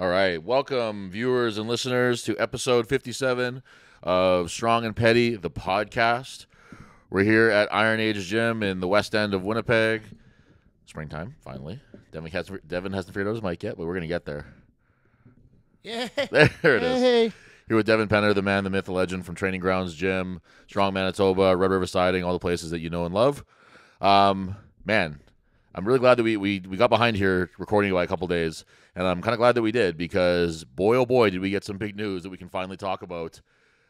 All right. Welcome, viewers and listeners, to episode 57 of Strong and Petty, the podcast. We're here at Iron Age Gym in the west end of Winnipeg. Springtime, finally. Devin hasn't figured out his mic yet, but we're going to get there. Yeah. There it is. Hey. Here with Devin Penner, the man, the myth, the legend from Training Grounds Gym, Strong Manitoba, Red River Siding, all the places that you know and love. Man, I'm really glad that we got behind here recording by a couple days, and I'm kind of glad that we did because, boy, oh boy, did we get some big news that we can finally talk about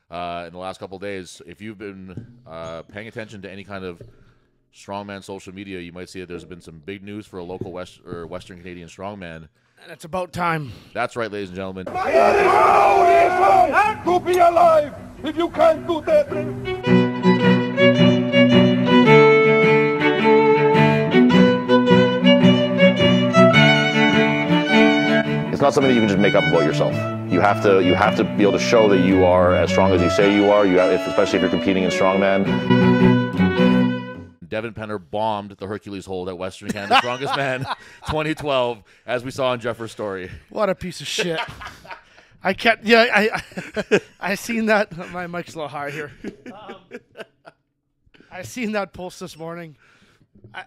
in the last couple days. If you've been paying attention to any kind of strongman social media, you might see that there's been some big news for a local Western Canadian strongman. And it's about time. That's right, ladies and gentlemen. To be alive if you can't do that. It's not something that you can just make up about yourself. You have to be able to show that you are as strong as you say you are. Especially if you're competing in strongman. Devin Penner bombed the Hercules hold at Western Canada's Strongest Man 2012, as we saw in Jeffers' story. What a piece of shit. I can't. Yeah, I seen that. My mic's a little high here. I seen that post this morning. I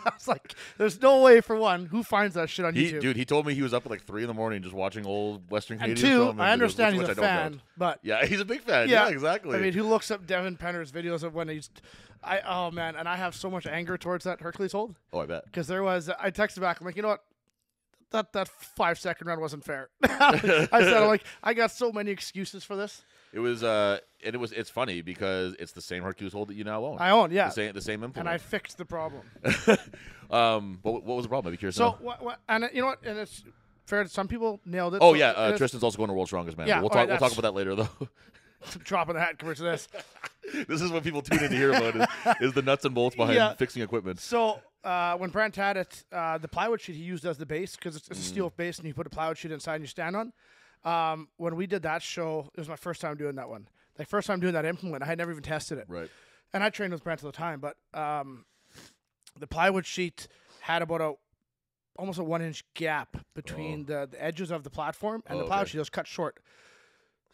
was like, there's no way, for one, who finds that shit on YouTube? Dude, he told me he was up at like 3 a.m. just watching old Western And Canadian two, strongman I understand videos, he's a fan, but yeah, he's a big fan. Yeah, exactly. I mean, who looks up Devin Penner's videos of when he's, oh man, and I have so much anger towards that Hercules hold. Oh, I bet. Because I texted back, I'm like, you know what? That 5-second run wasn't fair. I got so many excuses for this. It's funny because it's the same Hercules hold that you now own. I own, yeah. The same implement. And I fixed the problem. But what was the problem? I'd be curious. So, and you know what? And it's fair. Some people nailed it. Oh, so yeah. Tristan's also going to World's Strongest Man. Yeah, We'll talk about that later, though. Dropping the hat compared to this. This is what people tune in to hear about is the nuts and bolts behind fixing equipment. So, when Brent had it, the plywood sheet he used as the base, because it's a steel base and you put a plywood sheet inside and you stand on. When we did that show, it was my first time doing that one. Like, first time doing that implement. I had never even tested it. Right. And I trained with Brent at the time, but the plywood sheet had about almost a 1-inch gap between the edges of the platform and the plywood sheet. It was cut short.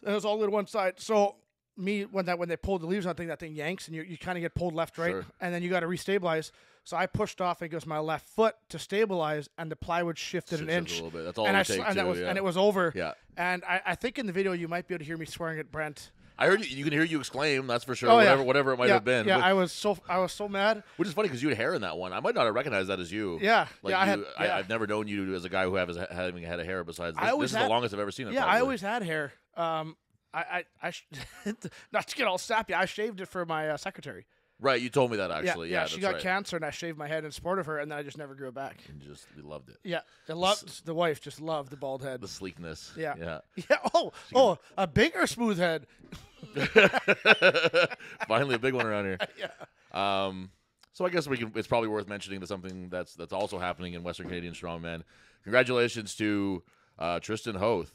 And it was all to one side. So when they pulled the leaves on that thing yanks and you kind of get pulled left, right? Sure. And then you got to restabilize. So I pushed off and goes my left foot to stabilize, and the plywood shifted an inch. A little bit. That's all it takes, and it was over. Yeah. And I think in the video you might be able to hear me swearing at Brent. I heard you can hear you exclaim. That's for sure. Oh, whatever it might have been. Yeah, I was so mad. Which is funny because you had hair in that one. I might not have recognized that as you. Yeah, I've never known you as a guy who having a head of hair. Besides, this is the longest I've ever seen it. Yeah, probably. I always had hair. I not to get all sappy. I shaved it for my secretary. Right, you told me that actually. Yeah, she got cancer, and I shaved my head in support of her, and then I just never grew it back. And we loved it. Yeah, the wife just loved the bald head, the sleekness. Yeah. Oh, a bigger smooth head. Finally, a big one around here. Yeah. So I guess it's probably worth mentioning that something that's also happening in Western Canadian Strongman. Congratulations to Tristan Hoath,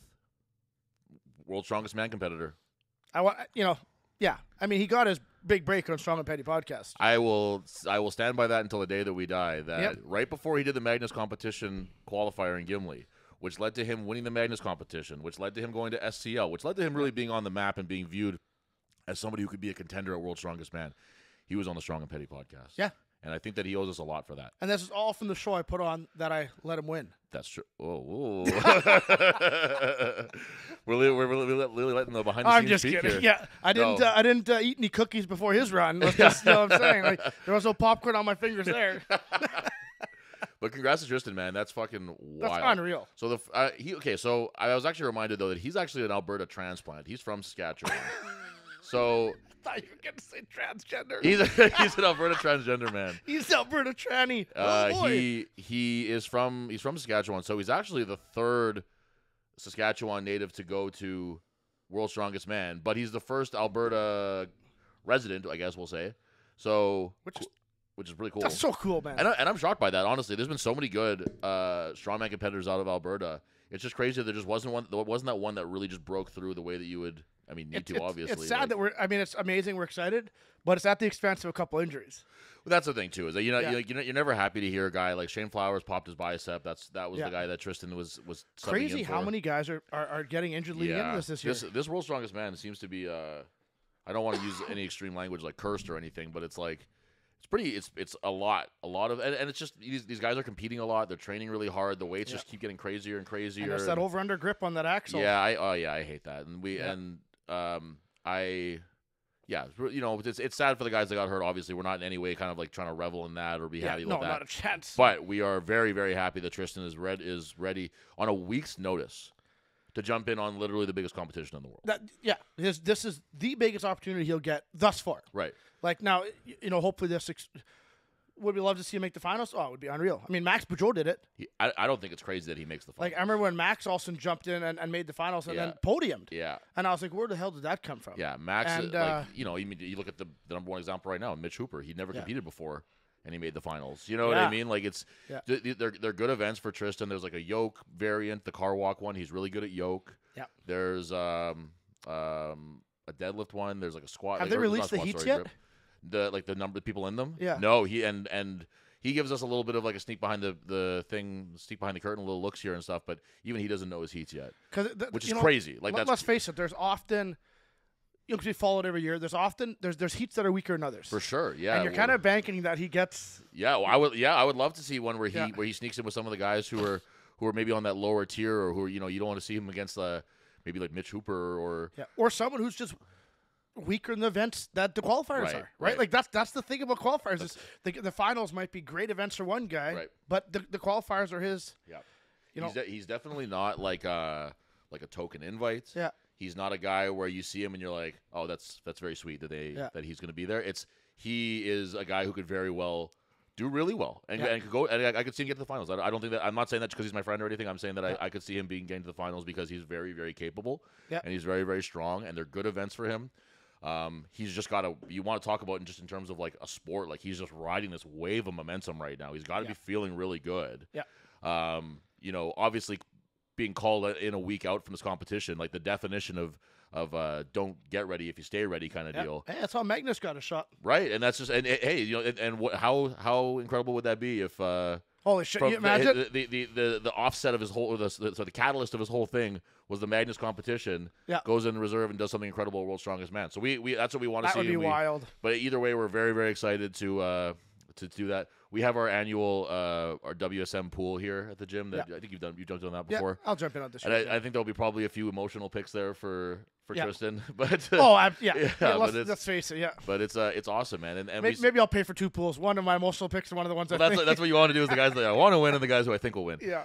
World's Strongest Man competitor. Yeah. I mean, he got his big break on Strong and Petty podcast. I will stand by that until the day that we die. That right before he did the Magnus competition qualifier in Gimli, which led to him winning the Magnus competition, which led to him going to SCL, which led to him really being on the map and being viewed as somebody who could be a contender at World's Strongest Man. He was on the Strong and Petty podcast. Yeah. And I think that he owes us a lot for that. And this is all from the show I put on that I let him win. That's true. Oh, we're really letting the behind the scenes. I'm just peek kidding. here. Yeah, I didn't eat any cookies before his run. Let's just, you know what I'm saying? Like, there was no popcorn on my fingers there. But congrats to Tristan, man. That's fucking wild. That's unreal. So So I was actually reminded though that he's actually an Alberta transplant. He's from Saskatchewan. So. I thought you were going to say transgender. He's an Alberta transgender man. He's Alberta tranny. He is from Saskatchewan, so he's actually the third Saskatchewan native to go to World's Strongest Man, but he's the first Alberta resident, I guess we'll say. So which is really cool. That's so cool, man. And I'm shocked by that, honestly. There's been so many good strongman competitors out of Alberta. It's just crazy there just wasn't that one that really just broke through the way that you would I mean, need to obviously. It's sad that we're. I mean, it's amazing. We're excited, but it's at the expense of a couple injuries. Well, that's the thing too, is that you're never happy to hear a guy like Shane Flowers popped his bicep. That was the guy that Tristan was crazy. In for. How many guys are getting injured leading into this year? This World's Strongest Man seems to be. I don't want to use any extreme language like cursed or anything, but it's like it's a lot of, and it's just these guys are competing a lot. They're training really hard. The weights just keep getting crazier and crazier. And there's that over under grip on that axle. Yeah, I hate that, it's sad for the guys that got hurt. Obviously, we're not in any way kind of like trying to revel in that or be happy with that. No, not a chance. But we are very, very happy that Tristan is ready on a week's notice to jump in on literally the biggest competition in the world. This is the biggest opportunity he'll get thus far. Right. Like now, hopefully this. Would we love to see him make the finals? Oh, it would be unreal. I mean, Max Boudreau did it. I don't think it's crazy that he makes the finals. Like, I remember when Max Olsen jumped in and made the finals and then podiumed. Yeah. And I was like, where the hell did that come from? Yeah, Max, you look at the number one example right now, Mitch Hooper. He'd never competed before, and he made the finals. You know what I mean? Like, they're good events for Tristan. There's like a yoke variant, the car walk one. He's really good at yoke. Yeah. There's a deadlift one. There's like a squat. Have they released the heats yet? The number of people in them. Yeah. No, he gives us a little bit of like a sneak behind the curtain, little looks here and stuff. But even he doesn't know his heats yet, which is crazy. Like let's face it. There's often, because we follow it every year. There's heats that are weaker than others. For sure. Yeah. And you're kind of banking that he gets. Yeah. Well, I would love to see one where he sneaks in with some of the guys who are maybe on that lower tier, or who you don't want to see him against maybe like Mitch Hooper or someone who's just weaker in the events that the qualifiers are, right? Like that's the thing about qualifiers is the finals might be great events for one guy, but the qualifiers are his. Yeah, he's definitely not like a token invite. Yeah, he's not a guy where you see him and you're like, oh, that's very sweet that that he's going to be there. He is a guy who could very well do really well and could go, and I could see him get to the finals. I don't think that, I'm not saying that because he's my friend or anything. I'm saying that I could see him getting to the finals because he's very, very capable and he's very, very strong, and they're good events for him. He's just got you want to talk about just in terms of like a sport, like he's just riding this wave of momentum right now. He's got to be feeling really good. Yeah. Obviously being called in a week out from this competition, like the definition of don't get ready if you stay ready kind of deal. Hey, that's how Magnus got a shot. Right. And that's just, how incredible would that be if, holy shit! You imagine the offset of his whole, the catalyst of his whole thing was the Magnus competition. Yeah. Goes in reserve and does something incredible at World's Strongest Man. So we that's what we want to see. That would be wild. But either way, we're very, very excited to do that. We have our annual our WSM pool here at the gym that I think you've jumped on that before. Yeah, I'll jump in on this. And I think there'll be probably a few emotional picks there for Tristan. But let's face it. Yeah. But it's awesome, man. And maybe I'll pay for two pools. One of my emotional picks and one of the ones that's what you want to do is the guys that I want to win and the guys who I think will win. Yeah.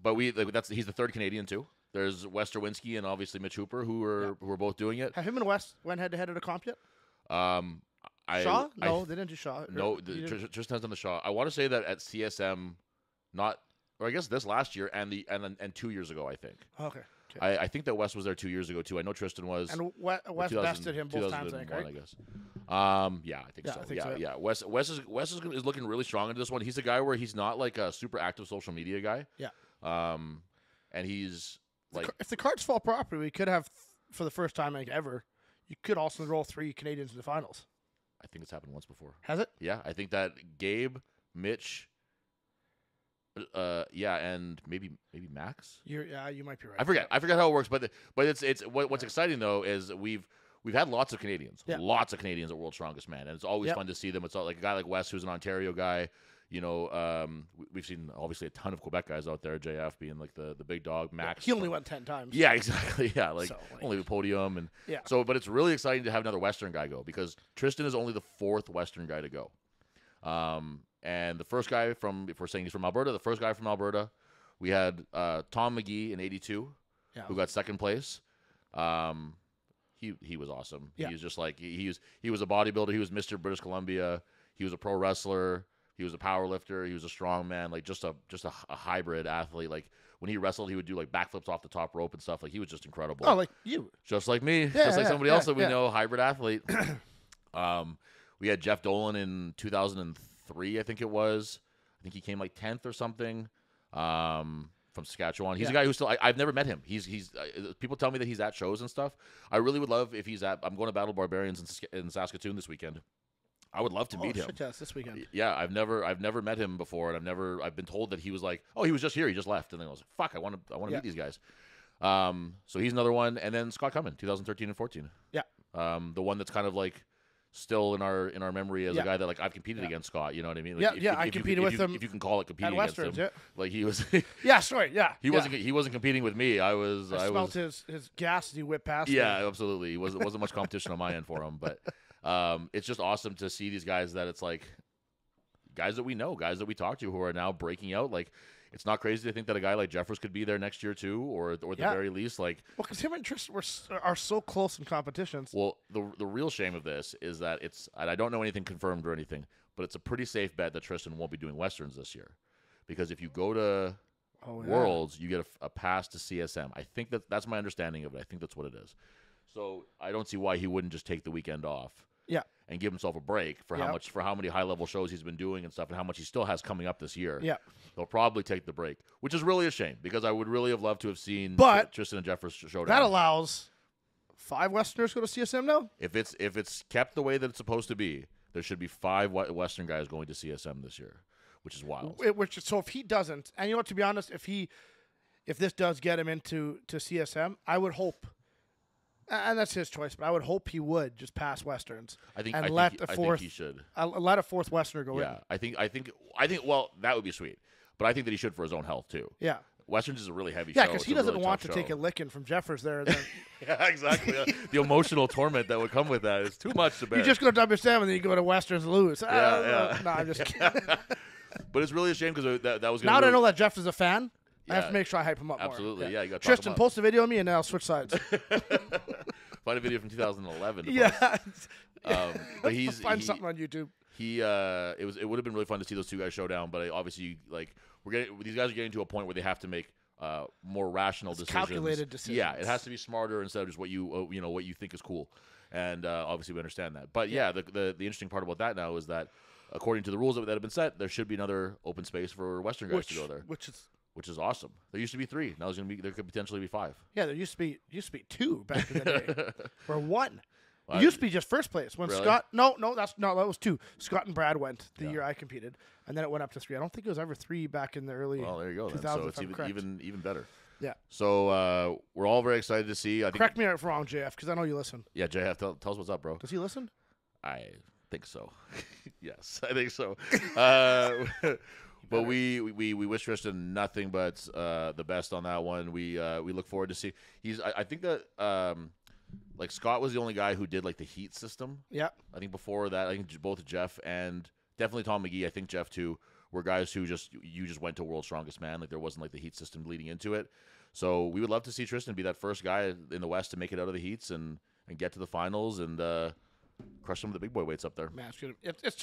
But he's the third Canadian too. There's Wes Derwinski and obviously Mitch Hooper who are both doing it. Have him and Wes went head to head at a comp yet? Shaw? No, they didn't do Shaw. No, Tristan's done the Shaw. I want to say that at CSM, I guess this last year and 2 years ago, I think. Okay. I think that Wes was there 2 years ago too. I know Tristan was. And Wes bested him both times, I think, right? I guess. Yeah, I think so. Yeah. Wes is looking really strong into this one. He's a guy where he's not like a super active social media guy. Yeah. And he's like, if the cards fall properly, we could have for the first time ever. You could also roll 3 Canadians in the finals. I think it's happened once before. Has it? Yeah, I think that Gabe, Mitch, and maybe Max. You might be right. I forget how it works, but it's what's exciting though is we've had lots of Canadians, lots of Canadians at World's Strongest Man, and it's always fun to see them. It's like a guy like Wes, who's an Ontario guy. We've seen obviously a ton of Quebec guys out there. JF being like the big dog. Max. He only went 10 times. Yeah, exactly. Yeah, only the podium and so. But it's really exciting to have another Western guy go because Tristan is only the 4th Western guy to go. And the first guy if we're saying he's from Alberta, the first guy from Alberta, we had Tom McGee in '82, who got 2nd place. He was awesome. Yeah. He was just like he was a bodybuilder. He was Mr. British Columbia. He was a pro wrestler. He was a power lifter. He was a strong man, like just a hybrid athlete. Like when he wrestled, he would do like backflips off the top rope and stuff. Like he was just incredible. Oh, like you, just like me, just like somebody else that we know, hybrid athlete. We had Jeff Dolan in 2003, I think it was. I think he came like 10th or something. from Saskatchewan. He's a guy who's still. I've never met him. He's people tell me that he's at shows and stuff. I really would love if he's at. I'm going to Battle Barbarians in Saskatoon this weekend. I would love to meet him. Yes, this weekend. Yeah, I've never met him before, and I've been told that he was like, oh, he was just here, he just left, and then I was like, fuck, I want to meet these guys. So he's another one, and then Scott Cummin, 2013 and 14. Yeah. The one that's kind of like still in our memory as a guy that like I've competed against Scott. You know what I mean? Like, I competed with him. If you can call it competing at against Westerns, him, like he was. He wasn't competing with me. I smelled his gas as he whipped past me. Yeah, absolutely. It wasn't much competition on my end for him, but. It's just awesome to see these guys that it's like guys that we know, guys that we talk to who are now breaking out. Like, it's not crazy to think that a guy like Jeffers could be there next year too, or at the very least, like. Well, because him and Tristan are so close in competitions. Well, the real shame of this is that and I don't know anything confirmed or anything, but it's a pretty safe bet that Tristan won't be doing Westerns this year, because if you go to Worlds, you get a pass to CSM. I think that's my understanding of it. I think that's what it is. So I don't see why he wouldn't just take the weekend off. Yeah. And give himself a break for how many high level shows he's been doing and stuff, and how much he still has coming up this year. Yeah. They'll probably take the break, which is really a shame, because I would really have loved to have seen Tristan and Jeffers showdown. That allows 5 Westerners to go to CSM now? If it's kept the way that it's supposed to be, there should be 5 Western guys going to CSM this year, which is wild. So if he doesn't, and you know what, to be honest, if this does get him into CSM, I would hope. And that's his choice, but I would hope he would just pass Westerns. I think he should. Let a 4th Westerner go in. Yeah, I think. Well, that would be sweet, but I think that he should for his own health too. Yeah, Westerns is a really heavy. Yeah, because he doesn't want to take a licking from Jeffers there. Then. Yeah, exactly. The emotional torment that would come with that is too much to bear. You just go to WSM and then you go to Westerns and lose. No, I'm just kidding. But it's really a shame because that was. Now that I know that Jeff is a fan. I have to make sure I hype him up more. Absolutely, yeah. You got Tristan, post a video of me and then I'll switch sides. Find a video from 2011. Yeah. But find something on YouTube. It would have been really fun to see those 2 guys show down, but obviously, like, these guys are getting to a point where they have to make more rational decisions. Calculated decisions. Yeah, it has to be smarter instead of just what you think is cool. And obviously we understand that. But yeah, the interesting part about that now is that according to the rules that have been set, there should be another open space for Western guys to go there. Which is awesome. There used to be 3. Now there could potentially be 5. Yeah, there used to be 2 back in the day. Or 1. It used to be just first place when Scott. No, that was 2. Scott and Brad went the year I competed, and then it went up to 3. I don't think it was ever 3 back in the early. Well, there you go. 2000s, so it's even better. Yeah. So we're all very excited to see. Correct me if I'm wrong, JF, because I know you listen. Yeah, JF, tell us what's up, bro. Does he listen? I think so. Yes, I think so. But we wish Tristan nothing but the best on that one. We look forward to see. I think that like Scott was the only guy who did like the heat system. Yeah. I think before that, I think both Jeff and definitely Tom McGee. I think Jeff too were guys who just went to World's Strongest Man. Like there wasn't like the heat system leading into it. So we would love to see Tristan be that first guy in the West to make it out of the heats and get to the finals and crush some of the big boy weights up there. Man, it's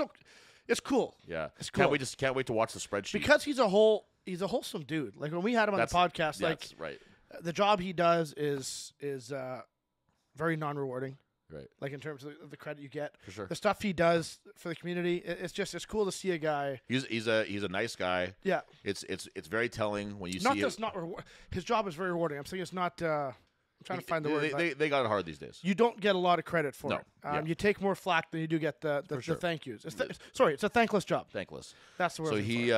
cool. Yeah, it's cool. Can't wait to watch the spreadsheet because he's a wholesome dude. Like when we had him on the podcast, that's right. The job he does is very non-rewarding. Right. Like in terms of the credit you get. For sure. The stuff he does for the community, it's cool to see a guy. He's a nice guy. Yeah. It's very telling when you see his job is very rewarding. I'm saying it's not. I'm trying to find the word. They got it hard these days. You don't get a lot of credit for it. You take more flack than you do get the thank yous. It's a thankless job. Thankless. That's the word. So he's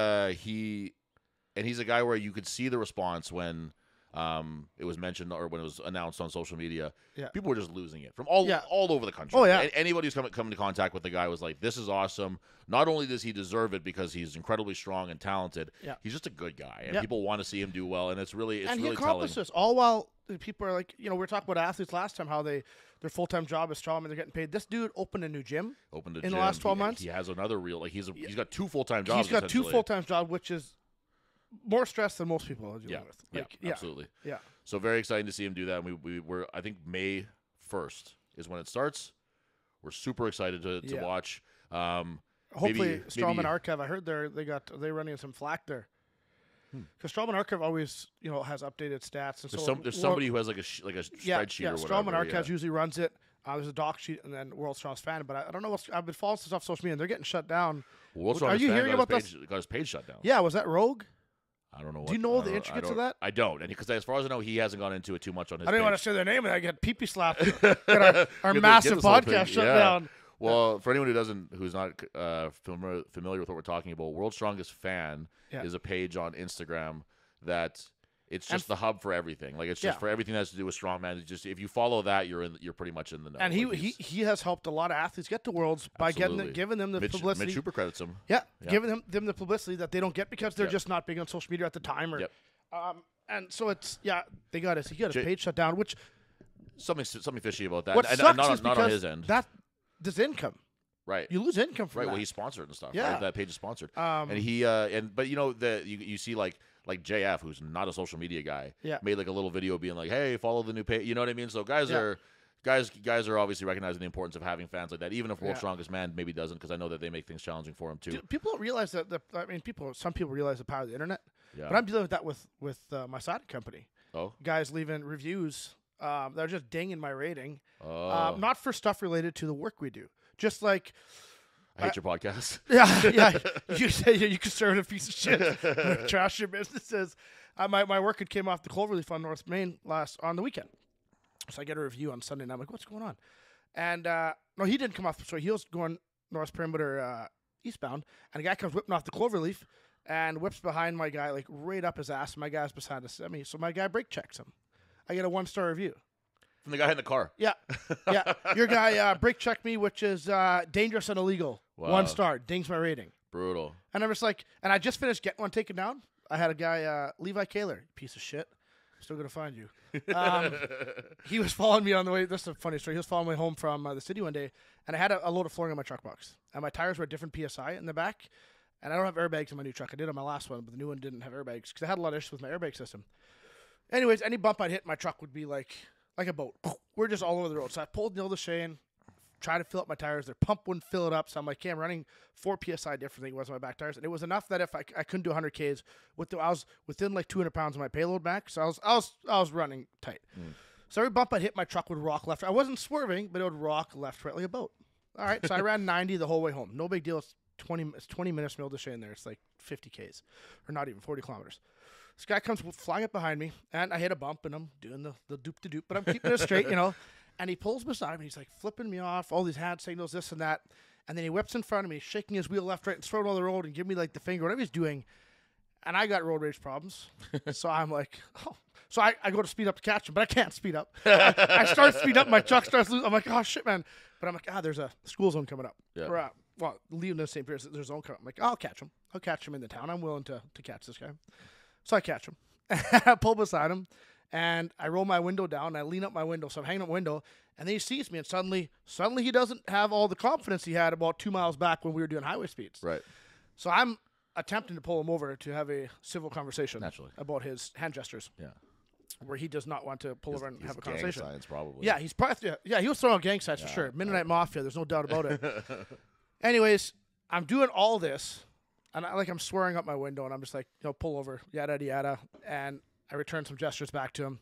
a guy where you could see the response when it was mentioned or when it was announced on social media. Yeah. People were just losing it from all over the country. Oh, yeah. Anybody who's come into contact with the guy was like, this is awesome. Not only does he deserve it because he's incredibly strong and talented, he's just a good guy. And people want to see him do well. And it's really he really accomplished telling. this all while people are like, we were talking about athletes last time, how their full-time job is strong and they're getting paid. This dude opened a new gym in the last 12 months. He has another he's got 2 full-time jobs. He's got 2 full-time jobs, which is more stress than most people are dealing with. Absolutely. Yeah. So very exciting to see him do that. And we're I think May 1st is when it starts. We're super excited to watch. Hopefully, Strawman Archive. I heard they're running some flack there. Because Strawman Archive always has updated stats. And there's somebody who has like a spreadsheet or whatever. Strawman Archives usually runs it. There's a doc sheet and then World's Strongest Fan. But I don't know I've been following stuff on social media and they're getting shut down. World's Are you hearing about this? Got his page shut down. Yeah, was that Rogue? I don't know. Do you know the intricacies of that? I don't, and because as far as I know, he hasn't gone into it too much on his. I didn't page. want to say their name, and I get pee-pee slapped. Get our massive podcast shut down. Well, for anyone who's not familiar with what we're talking about, World's Strongest Fan is a page on Instagram that it's just the hub for everything. Like it's just for everything that has to do with strongman. It's just if you follow that, you're pretty much in the know. And he has helped a lot of athletes get to Worlds by giving them the publicity. Mitch Hooper credits him. Yeah, giving them the publicity that they don't get because they're just not big on social media at the time. Or, and so it's he got his page shut down, which something fishy about that. What and sucks not is on his end. There's income. Right, you lose income from that. Well, he's sponsored and stuff. Yeah, right? That page is sponsored. And he but you know you see like JF, who's not a social media guy, made like a little video being like, "Hey, follow the new page." You know what I mean? So guys are obviously recognizing the importance of having fans like that, even if World's Strongest Man maybe doesn't, because I know that they make things challenging for him too. People don't realize that. Some people realize the power of the internet. Yeah. But I'm dealing with that with my siding company. Oh, guys leaving reviews that are just dinging my rating. Not for stuff related to the work we do. Just like I hate your podcast. Yeah. You say you conservative piece of shit. Trash your businesses. My work had came off the Cloverleaf on North Main on the weekend. So I get a review on Sunday, and I'm like, what's going on? And no, he didn't come off. So he was going North Perimeter eastbound, and a guy comes whipping off the Cloverleaf and whips behind my guy, like right up his ass. My guy's beside the semi. So my guy brake checks him. I get a 1-star review. From the guy in the car. Yeah. Your guy brake checked me, which is dangerous and illegal. Wow. 1 star. Dings my rating. Brutal. And I'm just like, and I just finished getting one taken down. I had a guy, Levi Kaler, piece of shit. Still going to find you. He was following me on the way. This is a funny story. He was following me home from the city one day, and I had a load of flooring in my truck box. And my tires were a different PSI in the back. And I don't have airbags in my new truck. I did on my last one, but the new one didn't have airbags because I had a lot of issues with my airbag system. Anyways, any bump I'd hit, my truck would be like a boat. We're just all over the road. So I pulled Neil Shane, tried to fill up my tires. Their pump wouldn't fill it up. So I'm like, okay, I'm running 4 PSI different than it was on my back tires. And it was enough that if I couldn't do 100 Ks, I was within like 200 pounds of my payload back. So I was running tight. So every bump I'd hit, my truck would rock left. I wasn't swerving, but it would rock left, right like a boat. All right, so I ran 90 the whole way home. No big deal. It's 20 minutes from Neil Shane there. It's like 50 Ks or not even 40 kilometers. This guy comes flying up behind me, and I hit a bump, and I'm doing the doop-de-doop, but I'm keeping it straight, And he pulls beside me. He's like flipping me off, all these hand signals, this and that. And then he whips in front of me, shaking his wheel left, right, and throwing on the road and giving me like the finger, whatever he's doing. And I got road rage problems. So I'm like, oh. So I go to speed up to catch him, but I can't speed up. I start speed up, my truck starts losing. I'm like, oh, shit, man. But I'm like, there's a school zone coming up. Yeah. Or, well, leaving the same period, there's a zone coming up. I'm like, I'll catch him. I'll catch him in the town. I'm willing to catch this guy. So I catch him. I pull beside him, and I roll my window down, and I lean up my window. So I'm hanging up my window, and then he sees me, and suddenly he doesn't have all the confidence he had about 2 miles back when we were doing highway speeds. Right. So I'm attempting to pull him over to have a civil conversation Naturally. about his hand gestures. Yeah. Where he does not want to pull over and have a conversation. Gang signs, probably. Yeah, he's probably he was throwing gang signs for sure. Midnight Mafia, there's no doubt about it. Anyways, I'm doing all this. And I'm swearing up my window, and I'm just like, pull over, yada, yada, yada. And I return some gestures back to him.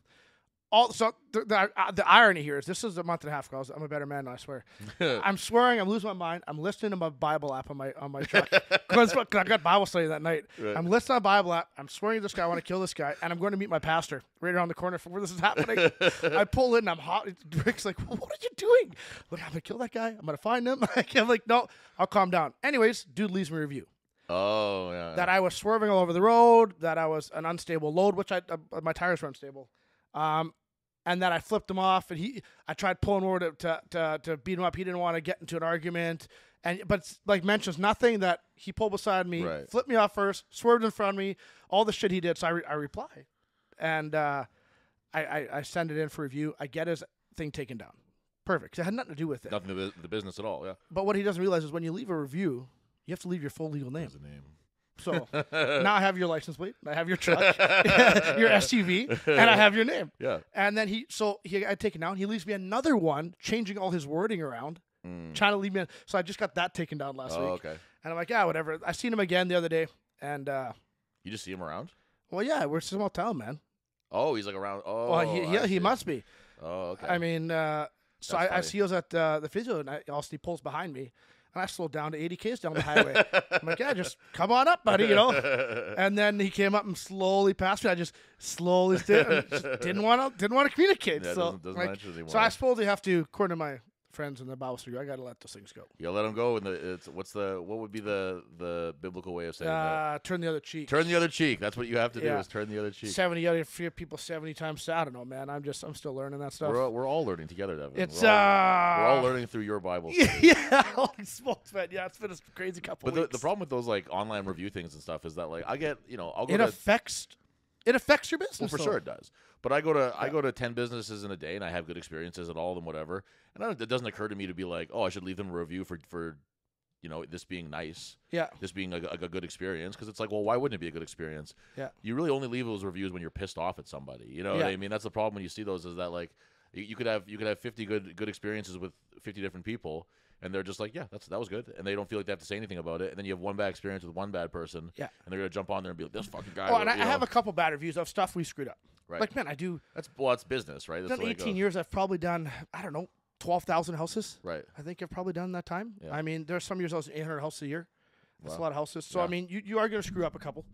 So the irony here is this is a month and a half ago. I'm a better man now, I swear. I'm swearing. I'm losing my mind. I'm listening to my Bible app on my truck. Because I got Bible study that night. Right. I'm listening to my Bible app. I'm swearing to this guy. I want to kill this guy. And I'm going to meet my pastor right around the corner from where this is happening. I pull in, and I'm hot. Rick's like, what are you doing? Look, I'm going to kill that guy. I'm going to find him. I'm like, no, I'll calm down. Anyways, dude leaves me a review. Oh, yeah. That I was swerving all over the road, that I was an unstable load, which my tires were unstable. And that I flipped him off, and I tried pulling over to beat him up. He didn't want to get into an argument, but like mentions nothing that he pulled beside me, right. Flipped me off first, swerved in front of me, all the shit he did. So I reply, and I send it in for review. I get his thing taken down, perfect. 'Cause it had nothing to do with it, nothing to do with the business at all. Yeah. But what he doesn't realize is when you leave a review, you have to leave your full legal name. What's the name? So now I have your license plate, I have your truck, your SUV, and I have your name. Yeah. And then he got taken down. He leaves me another one, changing all his wording around, trying to leave me. So I just got that taken down last week. Okay. And I'm like, whatever. I seen him again the other day, and you just see him around? Well, yeah, we're a small town, man. Oh, he's like around. Oh, well, he must be. Oh, okay. I mean, so I see he was at the physio, and he pulls behind me. And I slowed down to 80 Ks down the highway. I'm like, yeah, just come on up, buddy, you know. And then he came up and slowly passed me. I just slowly didn't want to communicate. Yeah, so doesn't match anymore. So I suppose you have to, according to my friends in the Bible study, I got to let those things go. You gotta let them go. And what would be the biblical way of saying that? Turn the other cheek. Turn the other cheek. That's what you have to do. Is turn the other cheek. 70 other people 70 times. I don't know, man. I'm still learning that stuff. We're all learning together, Devin. It's we're all learning through your Bible. Yeah, holy smokes, man. Yeah, it's been a crazy couple. But the problem with those like online review things and stuff is that like I get I'll go it affects your business. Well, for sure it does. But I go to 10 businesses in a day and I have good experiences at all of them, whatever. And it doesn't occur to me to be like, oh, I should leave them a review for this being nice. Yeah. This being a good experience. Because it's like, well, why wouldn't it be a good experience? Yeah. You really only leave those reviews when you're pissed off at somebody. You know what I mean? That's the problem when you see those is that like you could have 50 good experiences with 50 different people. And they're just like, yeah, that was good. And they don't feel like they have to say anything about it. And then you have one bad experience with one bad person. Yeah. And they're going to jump on there and be like, this fucking guy. Oh, and I have a couple bad reviews of stuff we screwed up. Right. Like, man, I do. That's business, right? That's 18 years. I've probably done, I don't know, 12,000 houses. Right. I think I've probably done that time. Yeah. I mean, there's some years I was 800 houses a year. That's a lot of houses. So, I mean, you are going to screw up a couple.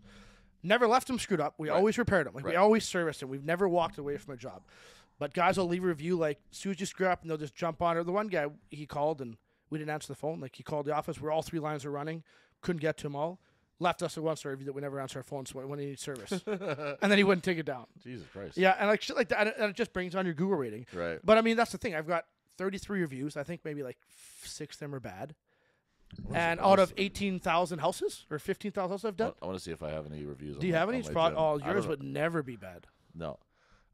Never left them screwed up. We always repaired them. Like, we always serviced them. We've never walked away from a job. But guys will leave a review like, as soon as you screw up, and they'll just jump on it. The one guy, he called, and we didn't answer the phone. Like, he called the office where all 3 lines are running. Couldn't get to them all. Left us a 1-star review that we never answer our phones when he needs service. And then he wouldn't take it down. Jesus Christ. Yeah, and like shit like that. And it just brings on your Google rating. Right. But, I mean, that's the thing. I've got 33 reviews. I think maybe like 6 of them are bad. And out of 18,000 houses or 15,000 houses I've done. I want to see if I have any reviews. Do you have any? Yours would never be bad. No.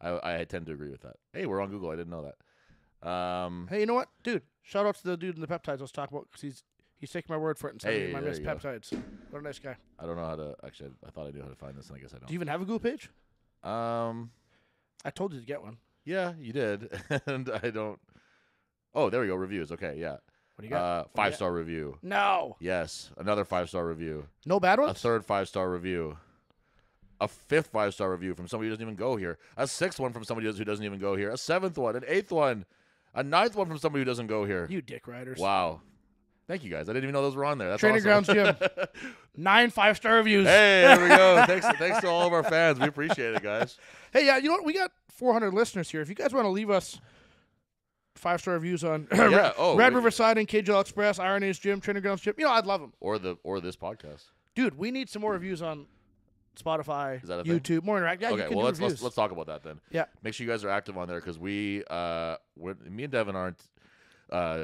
I tend to agree with that. Hey, we're on Google. I didn't know that. Hey, you know what? Dude, shout out to the dude in the peptides I was talking about because he's taking my word for it and sending me my missed peptides. What a nice guy. I don't know how to actually. I thought I knew how to find this, and I guess I don't. Do you even have a Google page? I told you to get one. Yeah, you did, and I don't. Oh, there we go. Reviews. Okay, yeah. What do you got? 5-star review. No. Yes, another 5-star review. No bad ones. A third 5-star review. A 5th 5-star review from somebody who doesn't even go here. A 6th one from somebody who doesn't even go here. A 7th one. An 8th one. A 9th one from somebody who doesn't go here. You dick riders. Wow. Thank you guys. I didn't even know those were on there. That's Training awesome. Grounds Gym. 9 5-star reviews. Hey, there we go. Thanks to all of our fans. We appreciate it, guys. Hey, yeah, you know what? We got 400 listeners here. If you guys want to leave us 5-star reviews on Red River Siding, KJL Express, Iron Age Gym, Training Grounds Gym, I'd love them. Or this podcast. Dude, we need some more reviews on Spotify, Is that a YouTube, thing? more interactive. Yeah, okay, you can well do reviews. let's talk about that then. Yeah, make sure you guys are active on there because me and Devin aren't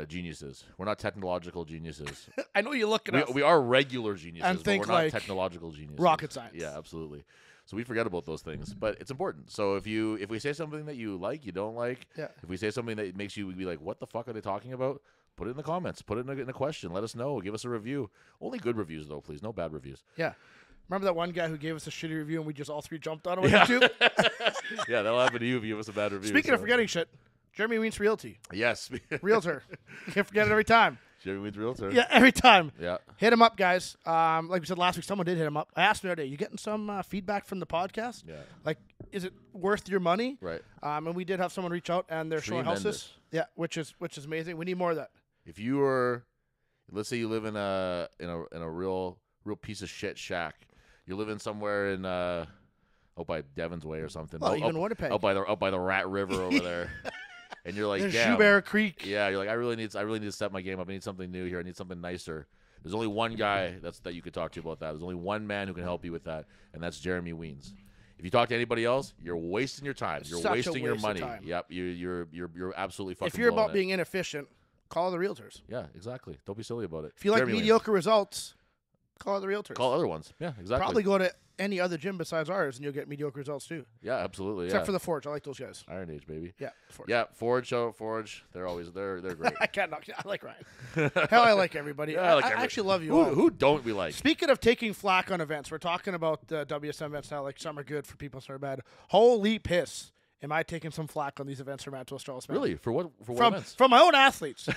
geniuses. We're not technological geniuses. I know you look at us. We are regular geniuses, and but we're not technological geniuses. Rocket science. Yeah, absolutely. So we forget about those things, but it's important. So if we say something that you like, you don't like, if we say something that makes you be like, what the fuck are they talking about? Put it in the comments. Put it in a question. Let us know. Give us a review. Only good reviews, though, please. No bad reviews. Yeah. Remember that one guy who gave us a shitty review and we just all 3 jumped on it on YouTube? Yeah, that'll happen to you if you give us a bad review. Speaking of forgetting shit, Jeremy Weens Realty. Yes. Realtor. You can't forget it every time. Jeremy Weens Realtor. Yeah, every time. Yeah. Hit him up, guys. Like we said last week, someone did hit him up. I asked him the other day, you getting some feedback from the podcast? Yeah. Like, is it worth your money? Right. And we did have someone reach out, and they're showing houses. Yeah, which is amazing. We need more of that. If you were, let's say you live in a real piece of shit shack. You're living somewhere in out by Devin's Way or something. Well, even Winnipeg. Out by the Rat River over there. And you're like, damn. Shoebear Creek. Yeah, you're like, I really need to step my game up. I need something new here. I need something nicer. There's only one guy that you could talk to about that. There's only one man who can help you with that, and that's Jeremy Weens. If you talk to anybody else, you're wasting your time. You're wasting your money. Yep, you're absolutely fucking. If you're about being inefficient, call the realtors. Yeah, exactly. Don't be silly about it. If you like mediocre results, call the realtors. Call other ones. Yeah, exactly. Probably go to any other gym besides ours, and you'll get mediocre results too. Yeah, absolutely. Except for the Forge. I like those guys. Iron Age, baby. Yeah, Forge. Yeah, Forge. They're great. I can't knock. I like Ryan. Hell, I like everybody. Yeah, I actually love you all. Who don't we like? Speaking of taking flack on events, we're talking about WSM events now. Like some are good for people, some are bad. Holy piss! Am I taking some flack on these events for Manitoba Australis? Really? For what events? From my own athletes.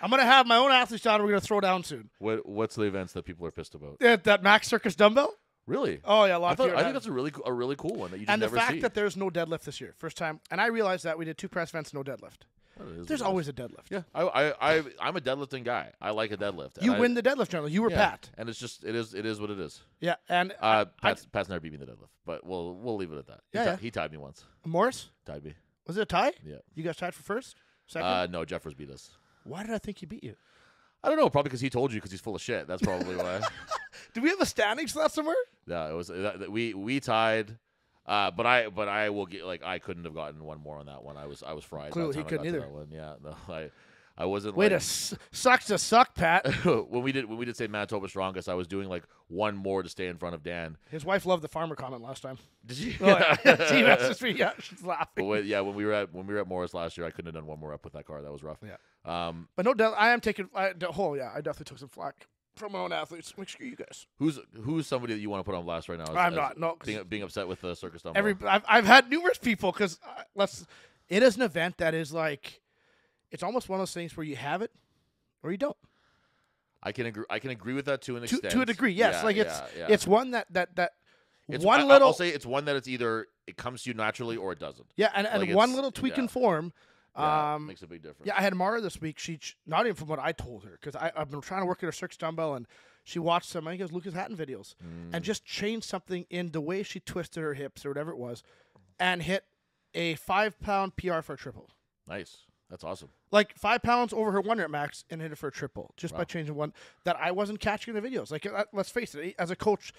I'm going to have my own athletes down. We're going to throw down soon. What's the events that people are pissed about? That Max Circus dumbbell. Really? Oh yeah, I think that's a really cool one that you just never see. And the fact that there's no deadlift this year, first time, and I realized that we did 2 press events, no deadlift. There's always a deadlift. Yeah, I'm a deadlifting guy. I like a deadlift. You win the deadlift generally. You were Pat. And it's just it is what it is. Yeah, and Pat's never beat me in the deadlift, but we'll leave it at that. He tied me once. Morris tied me. Was it a tie? Yeah. You guys tied for first? Second? No, Jeffers beat us. Why did I think he beat you? I don't know. Probably because he told you because he's full of shit. That's probably why. Did we have the standings for that somewhere? Yeah, it was. We tied. But I will get I couldn't have gotten one more on that one. I was fried. Clearly, he couldn't either. That one. Yeah, no, I wasn't. Way to sucks to suck, Pat. when we did say Manitoba Strongest, I was doing one more to stay in front of Dan. His wife loved the farmer comment last time. Did she? Oh, yeah. She messaged me. Yeah, she's laughing. But when we were at Morris last year, I couldn't have done one more up with that car. That was rough. Yeah. But no doubt, I am taking. I definitely took some flack from my own athletes. Like, screw you guys. Who's somebody that you want to put on blast right now? I'm not. No, being upset with the circus dumbbell. I've had numerous people because it is an event that is it's almost one of those things where you have it or you don't. I can agree with that to an extent. To a degree, yes. It's one that I'll say it's one that it's either it comes to you naturally or it doesn't. Yeah, and one little tweak in form. Makes a big difference. Yeah, I had Mara this week. She not even from what I told her because I've been trying to work at her circus dumbbell and she watched some I think it was Lucas Hatton videos and just changed something in the way she twisted her hips or whatever it was, and hit a 5-pound PR for a triple. Nice, that's awesome. 5 pounds over her 1 rep max and hit it for a triple just by changing one that I wasn't catching in the videos. Let's face it, as a coach,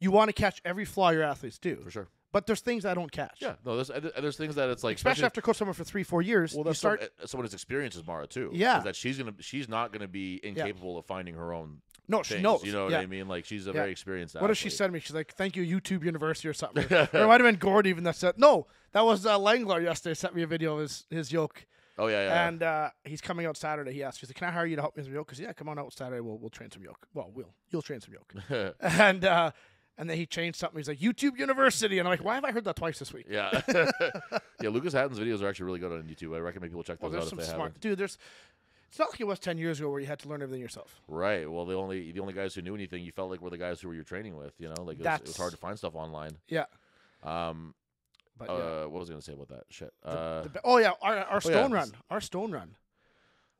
you want to catch every flaw your athletes do. For sure. But there's things I don't catch. Yeah, no, there's things that it's especially after coach someone for 3-4 years. Well, that's someone as experienced as Mara too. Yeah, is that she's not gonna be incapable of finding her own. No, things, she knows. You know what I mean? She's a very experienced athlete. What did she send me? She's like, "Thank you, YouTube University" or something. Or it might have been Gord even that said. No, that was Langler yesterday. Sent me a video of his yoke. Oh yeah. And he's coming out Saturday. He asked, he's like, "Can I hire you to help me with some yoke?" Because come on out Saturday. We'll train some yoke. Well, you'll train some yoke. And then he changed something. He's like, YouTube University. And I'm like, why have I heard that twice this week? Yeah. Yeah, Lucas Hatton's videos are actually really good on YouTube. I recommend people check those out if they haven't. Dude, it's not like it was 10 years ago where you had to learn everything yourself. Right. Well, the only guys who knew anything, you felt like were the guys who were you training with, you know? It was hard to find stuff online. Yeah. What was I going to say about that? Shit. Our stone run. Our stone run.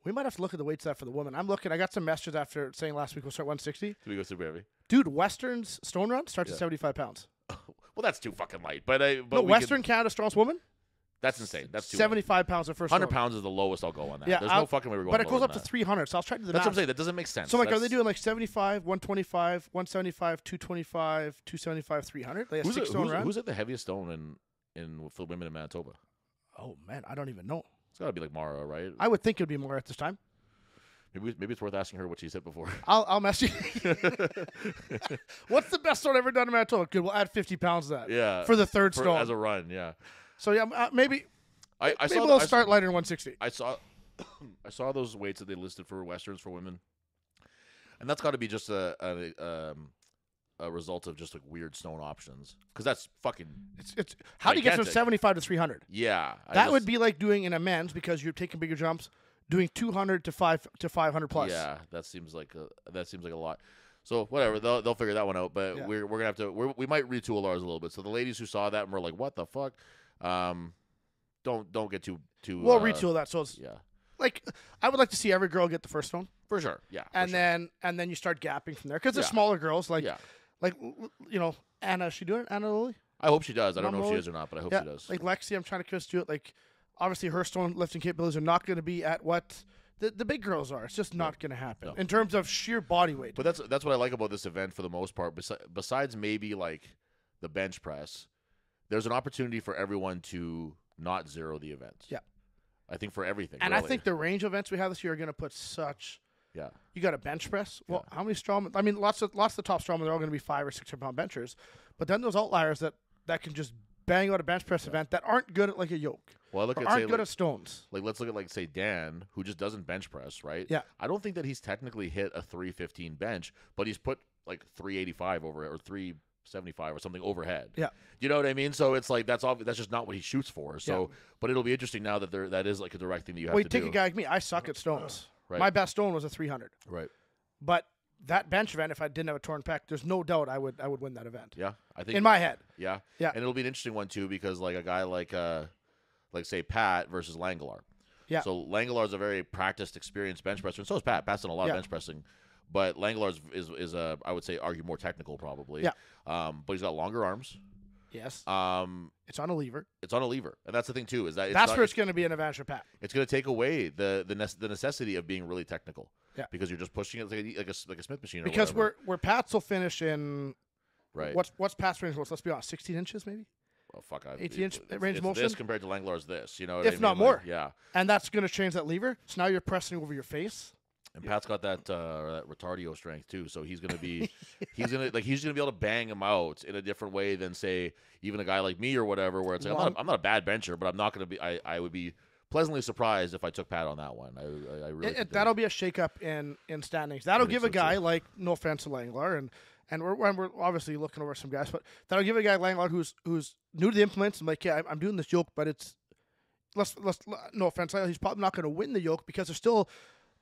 We might have to look at the weights for the woman. I'm looking. I got some messages after saying last week we'll start 160. Do we go super heavy? Dude, Western's stone run starts at 75 pounds. Well, that's too fucking light. But Western Canada strongest woman? That's insane. That's too 75 pounds of first 100 pounds is the lowest I'll go on that. Yeah, There's no fucking way we're going. But it goes up to 300, so I'll try to do the That's math. what I'm saying. That doesn't make sense. So, are they doing 75, 125, 175, 225, 275, 300? Like a 6-stone run? Who's at the heaviest stone for women in Manitoba? Oh, man, I don't even know. It's got to be like Mara, right? I would think it would be more at this time. Maybe it's worth asking her what she's hit before. I'll mess you. What's the best stone ever done in Manitoba? Good, we'll add 50 pounds to that. Yeah. For the third stone. As a run, yeah. So, maybe we'll start lighter than 160. I saw those weights that they listed for Westerns for women. And that's got to be just a result of just weird stone options. Because that's fucking... It's how do you get from 75 to 300? Yeah. That would be like doing in a men's because you're taking bigger jumps. Doing 200 to 500 plus. Yeah, that seems like a lot. So whatever, they'll figure that one out. But we're gonna have to we might retool ours a little bit. So the ladies who saw that and were like, "What the fuck?" Don't get too. We'll retool that. So it's I would like to see every girl get the first stone for sure. Yeah, and then you start gapping from there because the smaller girls Anna. Is she doing it? Anna Lily? I hope she does. I don't know if she is or not, but I hope she does. Like Lexi, I'm trying to convince to do it. Obviously, her stone lifting capabilities are not going to be at what the big girls are. It's just not going to happen in terms of sheer body weight. But that's what I like about this event for the most part. Besides maybe the bench press, there's an opportunity for everyone to not zero the event. Yeah, I think for everything. And really. I think the range of events we have this year are going to put such. Yeah. You got a bench press. Well, how many strongmen? I mean, lots of the top strongmen. They're all going to be 500 or 600 pound benchers, but then those outliers that can just bang out a bench press event that aren't good at a yoke. Well, aren't good at stones. Let's look at say Dan, who just doesn't bench press, right? Yeah. I don't think that he's technically hit a 315 bench, but he's put 385 over it or 375 or something overhead. Yeah. You know what I mean? So it's that's just not what he shoots for. So, but it'll be interesting now that that is a direct thing that you have to do. Well, take a guy like me. I suck at stones. Right. My best stone was a 300. Right. But that bench event, if I didn't have a torn pec, there's no doubt I would win that event. Yeah, I think in my head. Yeah, yeah, and it'll be an interesting one too because a guy like say Pat versus Langlar. Yeah. So Langelaar's a very practiced, experienced bench presser, and so is Pat. Pat's done a lot of bench pressing, but Langelaar is a, I would say, argue more technical probably. Yeah. But he's got longer arms. Yes. It's on a lever. It's on a lever, and that's the thing too. Is that That's where it's going to be an advantage for Pat. It's going to take away the necessity of being really technical. Yeah. Because you're just pushing it like a Smith machine. Or because whatever. where Pat's will finish in. Right. What's Pat's range? Let's be honest. 16 inches maybe. Well, fuck. 18-inch range it's motion. This compared to Langelaar's this. You know. If not more. Yeah. And that's going to change that lever. So now you're pressing over your face. And Pat's got that retardio strength too, so he's gonna be he's gonna be able to bang him out in a different way than say even a guy like me or whatever, where it's like I'm not a bad bencher, but I'm not gonna be. I would be pleasantly surprised if I took Pat on that one. I really that'll be a shakeup in standings. That'll give a guy like, no offense to Langelaar, and we're obviously looking over some guys, but that'll give a guy like Langelaar who's new to the implements and like, yeah, I'm doing this yoke, but it's let's no offense, he's probably not going to win the yoke because there's still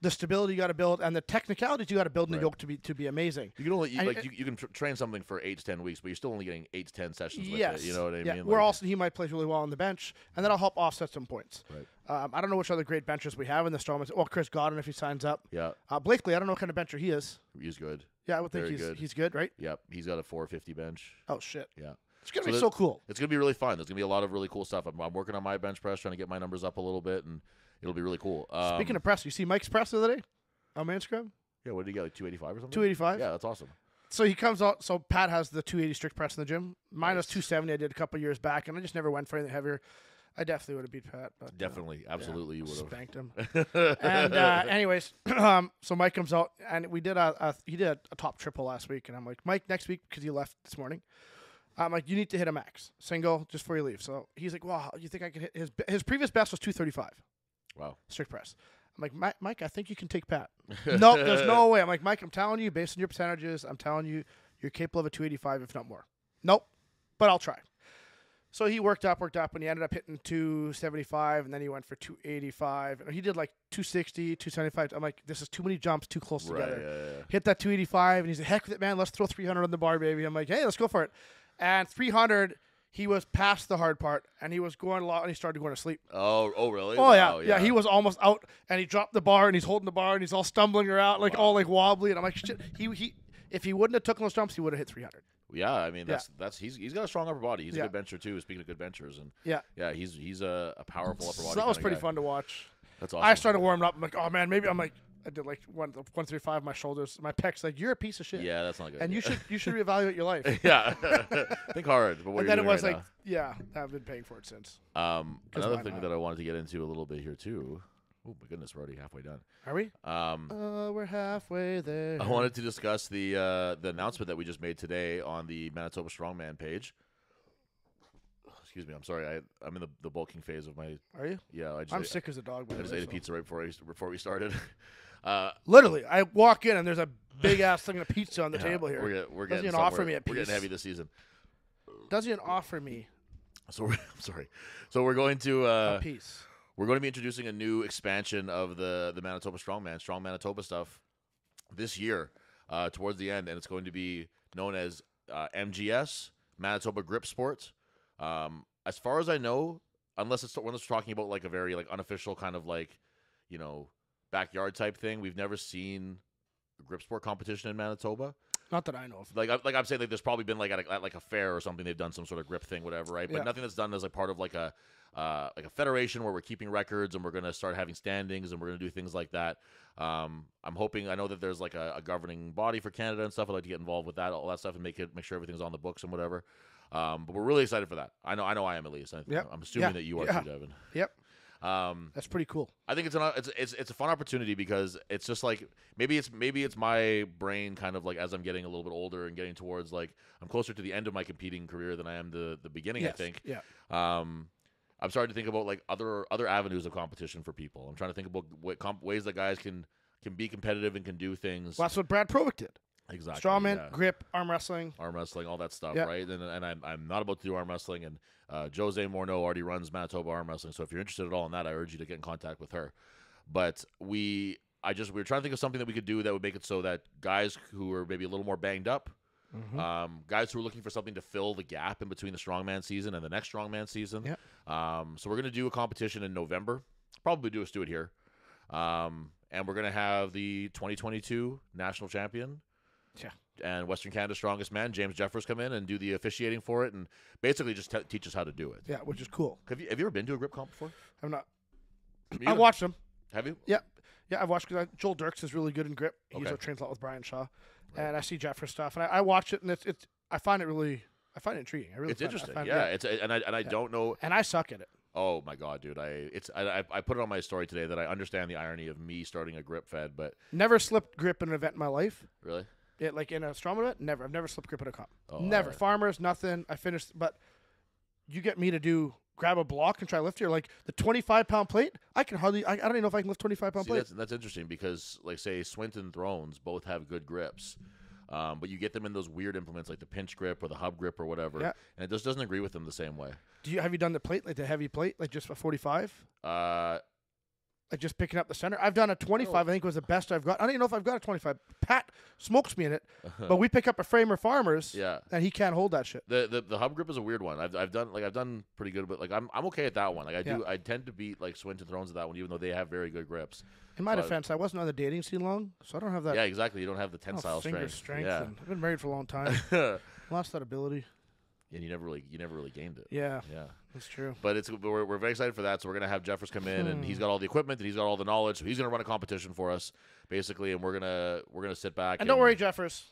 the stability you got to build and the technicalities you got to build in the yoke to be amazing. You can only you can train something for 8 to 10 weeks, but you're still only getting 8 to 10 sessions with it. You know what I mean? We're also he might play really well on the bench, and that'll help offset some points. Right. I don't know which other great benchers we have in the Strongman. Well, Chris Godwin if he signs up. Yeah. Blakely, I don't know what kind of bencher he is. He's good. Yeah, I would think he's good, right? Yep. He's got a 450 bench. Oh shit. Yeah. It's gonna be so cool. It's gonna be really fun. There's gonna be a lot of really cool stuff. I'm working on my bench press, trying to get my numbers up a little bit, and it'll be really cool. Speaking of press, you see Mike's press the other day? On Man Scrub? Yeah, what did he get, like 285 or something? 285? Yeah, that's awesome. So he comes out, so Pat has the 280 strict press in the gym. Mine was 270 I did a couple years back, and I just never went for anything heavier. I definitely would have beat Pat. But, definitely, absolutely you would have. Spanked him. And anyways, so Mike comes out, and we did he did a top triple last week, and I'm like, Mike, next week, because he left this morning, I'm like, you need to hit a max, single, just before you leave. So he's like, well, you think I can hit his previous best was 235. Wow. Strict press. I'm like, Mike, I think you can take Pat. Nope, there's no way. I'm like, Mike, I'm telling you, based on your percentages, I'm telling you, you're capable of a 285, if not more. Nope, but I'll try. So he worked up, and he ended up hitting 275, and then he went for 285. And he did like 260, 275. I'm like, this is too many jumps, too close together. Yeah. Hit that 285, and he's like, heck with it, man. Let's throw 300 on the bar, baby. I'm like, hey, let's go for it. And 300, he was past the hard part, and he was going a lot, and he started going to sleep. Oh, really? Oh, wow, yeah. He was almost out, and he dropped the bar, and he's holding the bar, and he's all stumbling around, like all like wobbly. And I'm like, shit. He if he wouldn't have taken those jumps, he would have hit 300. Yeah, I mean that's he's got a strong upper body. He's a good bencher too. Speaking of good benchers, and he's a powerful upper body. So that was pretty fun to watch. That's awesome. I started warming up. I'm like, oh man, maybe I'm like, I did like 135 my shoulders, my pecs. Like, you're a piece of shit. Yeah, that's not good. And you should reevaluate your life. Yeah, think hard. But what and you're then it doing was right like, I've been paying for it since. Another thing that I wanted to get into a little bit here too. Oh my goodness, we're already halfway done. Are we? We're halfway there. I wanted to discuss the announcement that we just made today on the Manitoba Strongman page. Excuse me, I'm sorry. I'm in the bulking phase of my. Are you? Yeah, I'm sick as a dog. I just ate a pizza right before we started. Literally, I walk in and there's a big ass thing of pizza on the table here. We're getting Doesn't offer me a piece. We're getting heavy this season. Doesn't even offer me. So I'm sorry. So we're going to a piece. We're going to be introducing a new expansion of the Manitoba Strong Manitoba stuff this year towards the end, and it's going to be known as MGS, Manitoba Grip Sport. As far as I know, unless we're talking about like a very like unofficial kind of like, you know, backyard type thing, we've never seen a grip sport competition in Manitoba. Not that I know of. Like I'm saying, like there's probably been like at like a fair or something, they've done some sort of grip thing, whatever, right? But nothing that's done as like part of like a federation where we're keeping records and we're going to start having standings and we're going to do things like that. I'm hoping, I know that there's like a governing body for Canada and stuff. I'd like to get involved with that, all that stuff, and make sure everything's on the books and whatever. But we're really excited for that. I know I am at least. I'm assuming that you are too, Devin. Yep. That's pretty cool. I think it's a fun opportunity because it's just like maybe it's my brain kind of like as I'm getting a little bit older and getting towards like I'm closer to the end of my competing career than I am the beginning. Yes. I think. Yeah. I'm starting to think about like other avenues of competition for people. I'm trying to think about ways that guys can be competitive and can do things. Well, that's what Brad Provic did. Exactly. Strawman, grip, arm wrestling, all that stuff, right? And I'm not about to do arm wrestling. And Jose Morneau already runs Manitoba arm wrestling. So if you're interested at all in that, I urge you to get in contact with her. But we were trying to think of something that we could do that would make it so that guys who are maybe a little more banged up, guys who are looking for something to fill the gap in between the strongman season and the next strongman season. So we're going to do a competition in November. probably do it here. And we're going to have the 2022 national champion and Western Canada's strongest man, James Jeffers, come in and do the officiating for it and basically just teach us how to do it. Yeah, which is cool. Have you ever been to a grip comp before? I'm not. I've watched them. Have you? Yeah. Yeah, I've watched because Joel Dirks is really good in grip. He usually trains a lot with Brian Shaw. Right. And I see Jeffers stuff. And I watch it, and I find it intriguing. It's interesting. I don't know. And I suck at it. Oh my god, dude! I put it on my story today that I understand the irony of me starting a grip fed, but never slipped grip in an event in my life. Really? Yeah, like in a strongman event, never. I've never slipped grip in a comp. Oh, never. Farmers, nothing. I finished, but you get me to grab a block and try to lift here, like the 25-pound plate. I can hardly. I don't even know if I can lift 25-pound plate. That's interesting because, like, say Swint and Thrones both have good grips. But you get them in those weird implements like the pinch grip or the hub grip or whatever, and it just doesn't agree with them the same way. Have you done the plate, like the heavy plate, like just a 45? Like just picking up the center. I've done a 25. I think was the best I've got. I don't even know if I've got a 25. Pat smokes me in it, but we pick up a framer Farmers, and he can't hold that shit. The hub grip is a weird one. I've done pretty good, but like I'm okay at that one. Like I tend to beat like Swint and Thrones at that one, even though they have very good grips. In my defense, I wasn't on the dating scene long, so I don't have that. Yeah, exactly. You don't have the tensile strength. Yeah. I've been married for a long time. Lost that ability. And you never really gained it. Yeah, that's true. But we're very excited for that. So we're gonna have Jeffers come in, and he's got all the equipment, and he's got all the knowledge. So he's gonna run a competition for us, basically, and we're gonna sit back. And don't worry, Jeffers,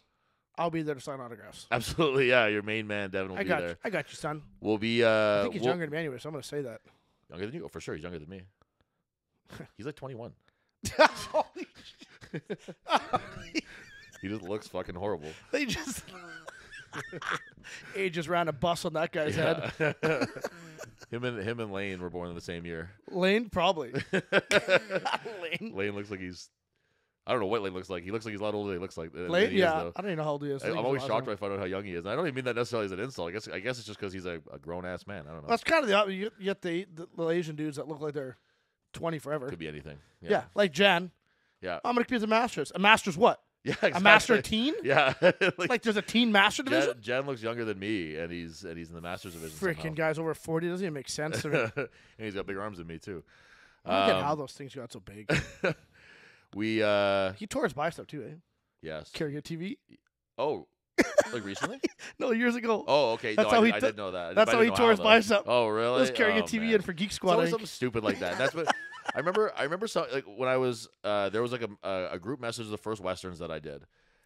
I'll be there to sign autographs. Absolutely, yeah. Your main man, Devin, will be there. I got you, son. We'll be. I think he's younger than me anyway, so I'm gonna say that. Younger than you? Oh, for sure, he's younger than me. He's like 21. Holy shit. He just looks fucking horrible. They just. Age just ran a bus on that guy's head. Him and Lane were born in the same year. Lane, probably. Lane looks like he's. I don't know what Lane looks like. He looks like he's a lot older than he looks like. Lane, yeah. I don't even know how old he is. I'm always shocked when I find out how young he is. And I don't even mean that necessarily as an insult. I guess it's just because he's a grown ass man. I don't know. That's kind of the opposite. You get the Asian dudes that look like they're 20 forever. Could be anything. Yeah, like Jan. Yeah. I'm gonna compete as a Masters. A Masters what? Yeah, exactly. A Master teen? Yeah. like there's a teen Master division? Jan looks younger than me, and he's in the Masters division. Freaking guys over 40 doesn't even make sense to me. And he's got bigger arms than me too. I don't get how those things got so big. He tore his bicep too, eh? Yes. Carrying a TV? Oh. Like recently? No, years ago. Oh, okay. That's no, how I didn't know that. That's how he tore his bicep. Oh, really? He was carrying a TV in for Geek Squad. It's always something stupid like that. That's what I remember. So, like when I was there was like a group message of the first Westerns that I did,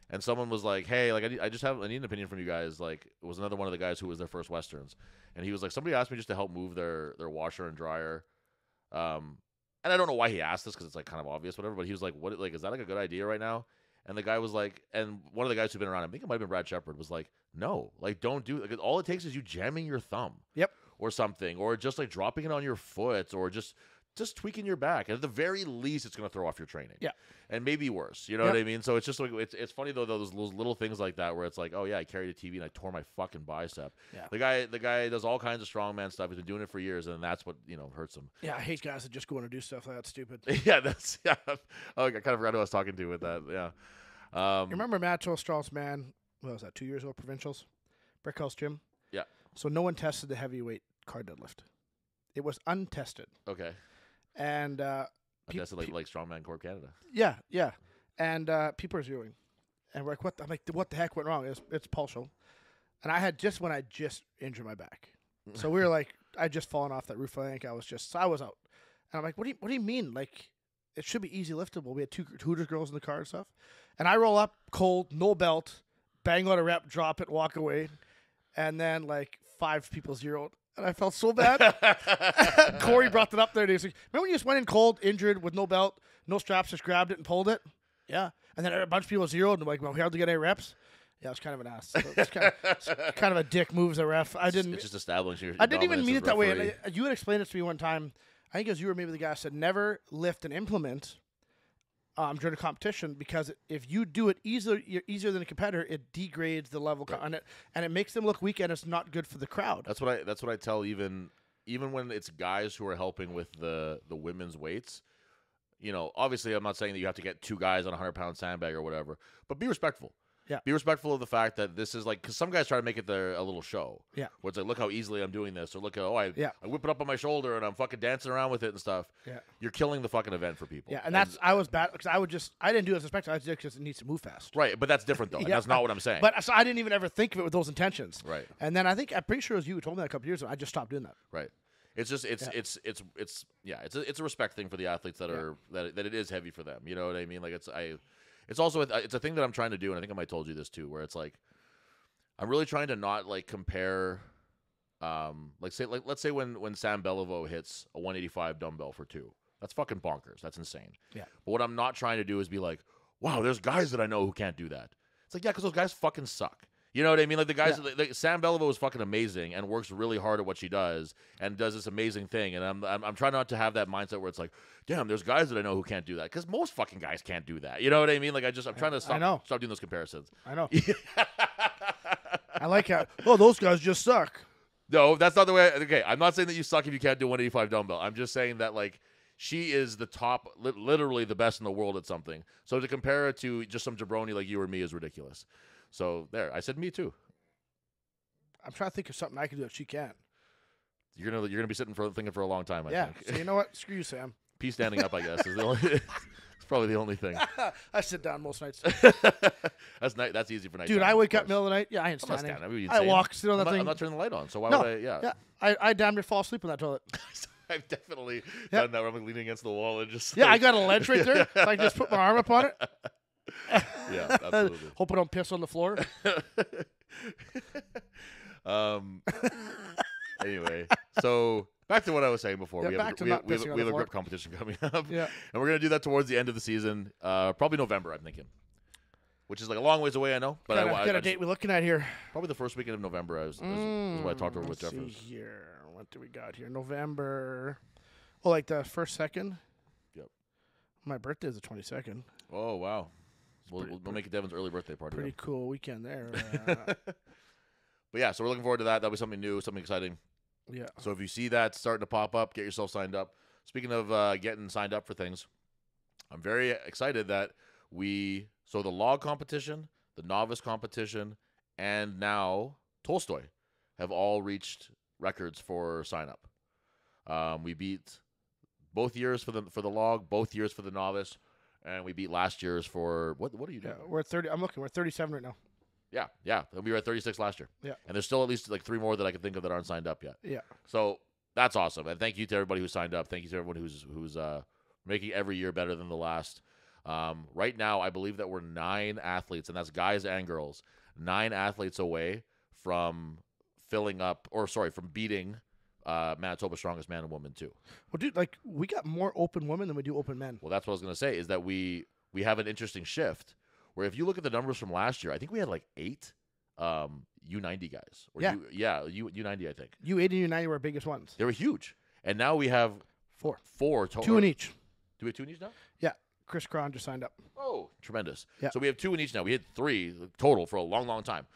and someone was like, "Hey, like I need an opinion from you guys." Like it was another one of the guys who was their first Westerns, and he was like, somebody asked me just to help move their washer and dryer, and I don't know why he asked this because it's like kind of obvious, whatever. But he was like, "What? Like, is that like a good idea right now?" And the guy was like, and one of the guys who've been around, I think it might have been Brad Shepard, was like, "No, like don't do it. Like, all it takes is you jamming your thumb, or something, or just like dropping it on your foot, or just tweaking your back. And at the very least, it's going to throw off your training. Yeah, and maybe worse. You know what I mean? So it's just like it's funny though those little things like that where it's like, oh yeah, I carried a TV and I tore my fucking bicep. Yeah, the guy does all kinds of strongman stuff. He's been doing it for years, and that's what hurts him. Yeah, I hate guys that just go in and do stuff like that. Stupid. Yeah. Oh, I kind of forgot who I was talking to with that. Yeah. You remember Macho Strauss man? What was that? 2 years ago, provincials, Brickhouse Gym. Yeah. So no one tested the heavyweight car deadlift. It was untested. Okay. And tested like Strongman Corp Canada. Yeah. And people are zeroing, and we're like, "What?" I'm like, "What the heck went wrong?" It's Pulso, and I had just injured my back, so we were like, I just fallen off that roof. I think I was out, and I'm like, "What do you mean? Like, it should be easy liftable." We had two Hooters girls in the car and stuff, and I roll up cold, no belt, bang out a rep, drop it, walk away, and then like 5 people zeroed. And I felt so bad. Corey brought it up there. And he was like, remember when you just went in cold, injured, with no belt, no straps, just grabbed it and pulled it? Yeah. And then a bunch of people zeroed, and I'm like, well, we hardly get any reps. Yeah, it's kind of an ass. So it's kind of a dick move as a ref. It's just establishing your I didn't even mean it that way. And you had explained it to me one time. I think it was you or maybe the guy said, never lift an implement during a competition, because if you do it easier than a competitor, it degrades the level on it, and it makes them look weak, and it's not good for the crowd. That's what I tell even when it's guys who are helping with the women's weights. Obviously I'm not saying that you have to get 2 guys on a 100-pound sandbag or whatever, but be respectful. Yeah. Be respectful of the fact that this is like, because some guys try to make it a little show. Yeah. Where it's like, look how easily I'm doing this, or look at I whip it up on my shoulder and I'm fucking dancing around with it and stuff. Yeah. You're killing the fucking event for people. Yeah, and that's I was bad because I didn't do it as a spectator. I did it because it needs to move fast. Right, but that's different though. And that's not what I'm saying. But so I didn't even ever think of it with those intentions. Right. And then I'm pretty sure it was you who told me that a couple years ago. I just stopped doing that. Right. It's just it's a respect thing for the athletes that are that it is heavy for them. You know what I mean? Like it's also it's a thing that I'm trying to do, and I think I might have told you this too, where it's like I'm really trying to not like compare, let's say when Sam Beliveau hits a 185 dumbbell for 2, that's fucking bonkers. That's insane. Yeah. But what I'm not trying to do is be like, wow, there's guys that I know who can't do that. It's like, yeah, because those guys fucking suck. You know what I mean? Like the guys, like Sam Beliveau is fucking amazing and works really hard at what she does and does this amazing thing. And I'm trying not to have that mindset where it's like, damn, there's guys that I know who can't do that, because most fucking guys can't do that. You know what I mean? Like I'm trying to stop doing those comparisons. I know. I like how those guys just suck. No, that's not the way. Okay, I'm not saying that you suck if you can't do 185 dumbbell. I'm just saying that like she is the top, literally the best in the world at something. So to compare her to just some jabroni like you or me is ridiculous. So there, I said me too. I'm trying to think of something I can do if she can. You're gonna be thinking for a long time. I think. So you know what? Screw you, Sam. Pee standing up, I guess, is the only. It's probably the only thing. I sit down most nights. That's easy for night. Dude, I wake up middle of the night. Yeah, I ain't standing. I walk, sit on the thing. I'm not turning the light on, so why no, would I? Yeah. I damn near fall asleep on that toilet. I've definitely done that where I'm leaning against the wall and just. Yeah, I got a ledge right there, so I can just put my arm up on it. Yeah, absolutely. Hope I don't piss on the floor. Anyway, so back to what I was saying before. Yeah, we have a grip competition coming up. Yeah. And we're going to do that towards the end of the season, probably November, I'm thinking. Which is like a long ways away, I know. But I got a date we're looking at here. Probably the first weekend of November is what I talked over with Jeffers. Let's see here. What do we got here? November. Oh, like the first, second? Yep. My birthday is the 22nd. Oh, wow. We'll make it Devin's early birthday party. Pretty cool weekend there. But yeah, so we're looking forward to that. That'll be something new, something exciting. Yeah. So if you see that starting to pop up, get yourself signed up. Speaking of getting signed up for things, I'm very excited that so the log competition, the novice competition, and now Tolstoy have all reached records for sign up. We beat both years for the log, both years for the novice, and we beat last year's for what are you doing? Yeah, we're 30. I'm looking. We're 37 right now. Yeah. We were at 36 last year. Yeah. And there's still at least like 3 more that I can think of that aren't signed up yet. Yeah. So that's awesome. And thank you to everybody who signed up. Thank you to everyone who's making every year better than the last. Right now, I believe that we're 9 athletes, and that's guys and girls, 9 athletes away from from beating Manitoba's strongest man and woman too. Well, dude, like we got more open women than we do open men. Well, that's what I was going to say, is that we have an interesting shift where if you look at the numbers from last year, I think we had like 8 U90 guys. Or U90, I think. U80 and U90 were our biggest ones. They were huge. And now we have 4 total. 2 in each. Do we have 2 in each now? Yeah. Chris Cron just signed up. Oh, tremendous. Yeah. So we have 2 in each now. We had 3 total for a long, long time.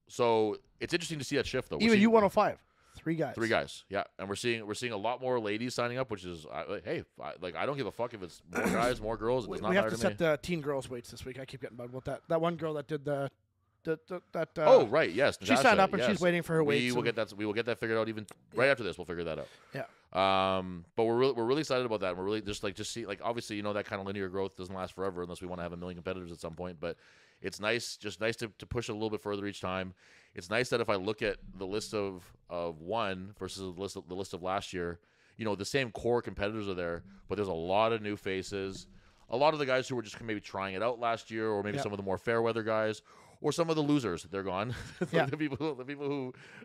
So it's interesting to see that shift, though. Even U105. 3 guys. 3 guys, yeah, and we're seeing a lot more ladies signing up, which is I don't give a fuck if it's more guys, more girls. It's not we have to me. set the teen girls weights this week. I keep getting bugged about that. That one girl that did that. Oh right, yes. She signed up and she's waiting for her weights. We will get that figured out even right after this. We'll figure that out. Yeah. But we're really excited about that. And we're really just see obviously that kind of linear growth doesn't last forever unless we want to have 1 million competitors at some point. But it's nice to push it a little bit further each time. It's nice that if I look at the list of one versus the list of last year, the same core competitors are there, but there's a lot of new faces. A lot of the guys who were just maybe trying it out last year, or maybe some of the more fair weather guys, or some of the losers, they're gone. Yeah. the people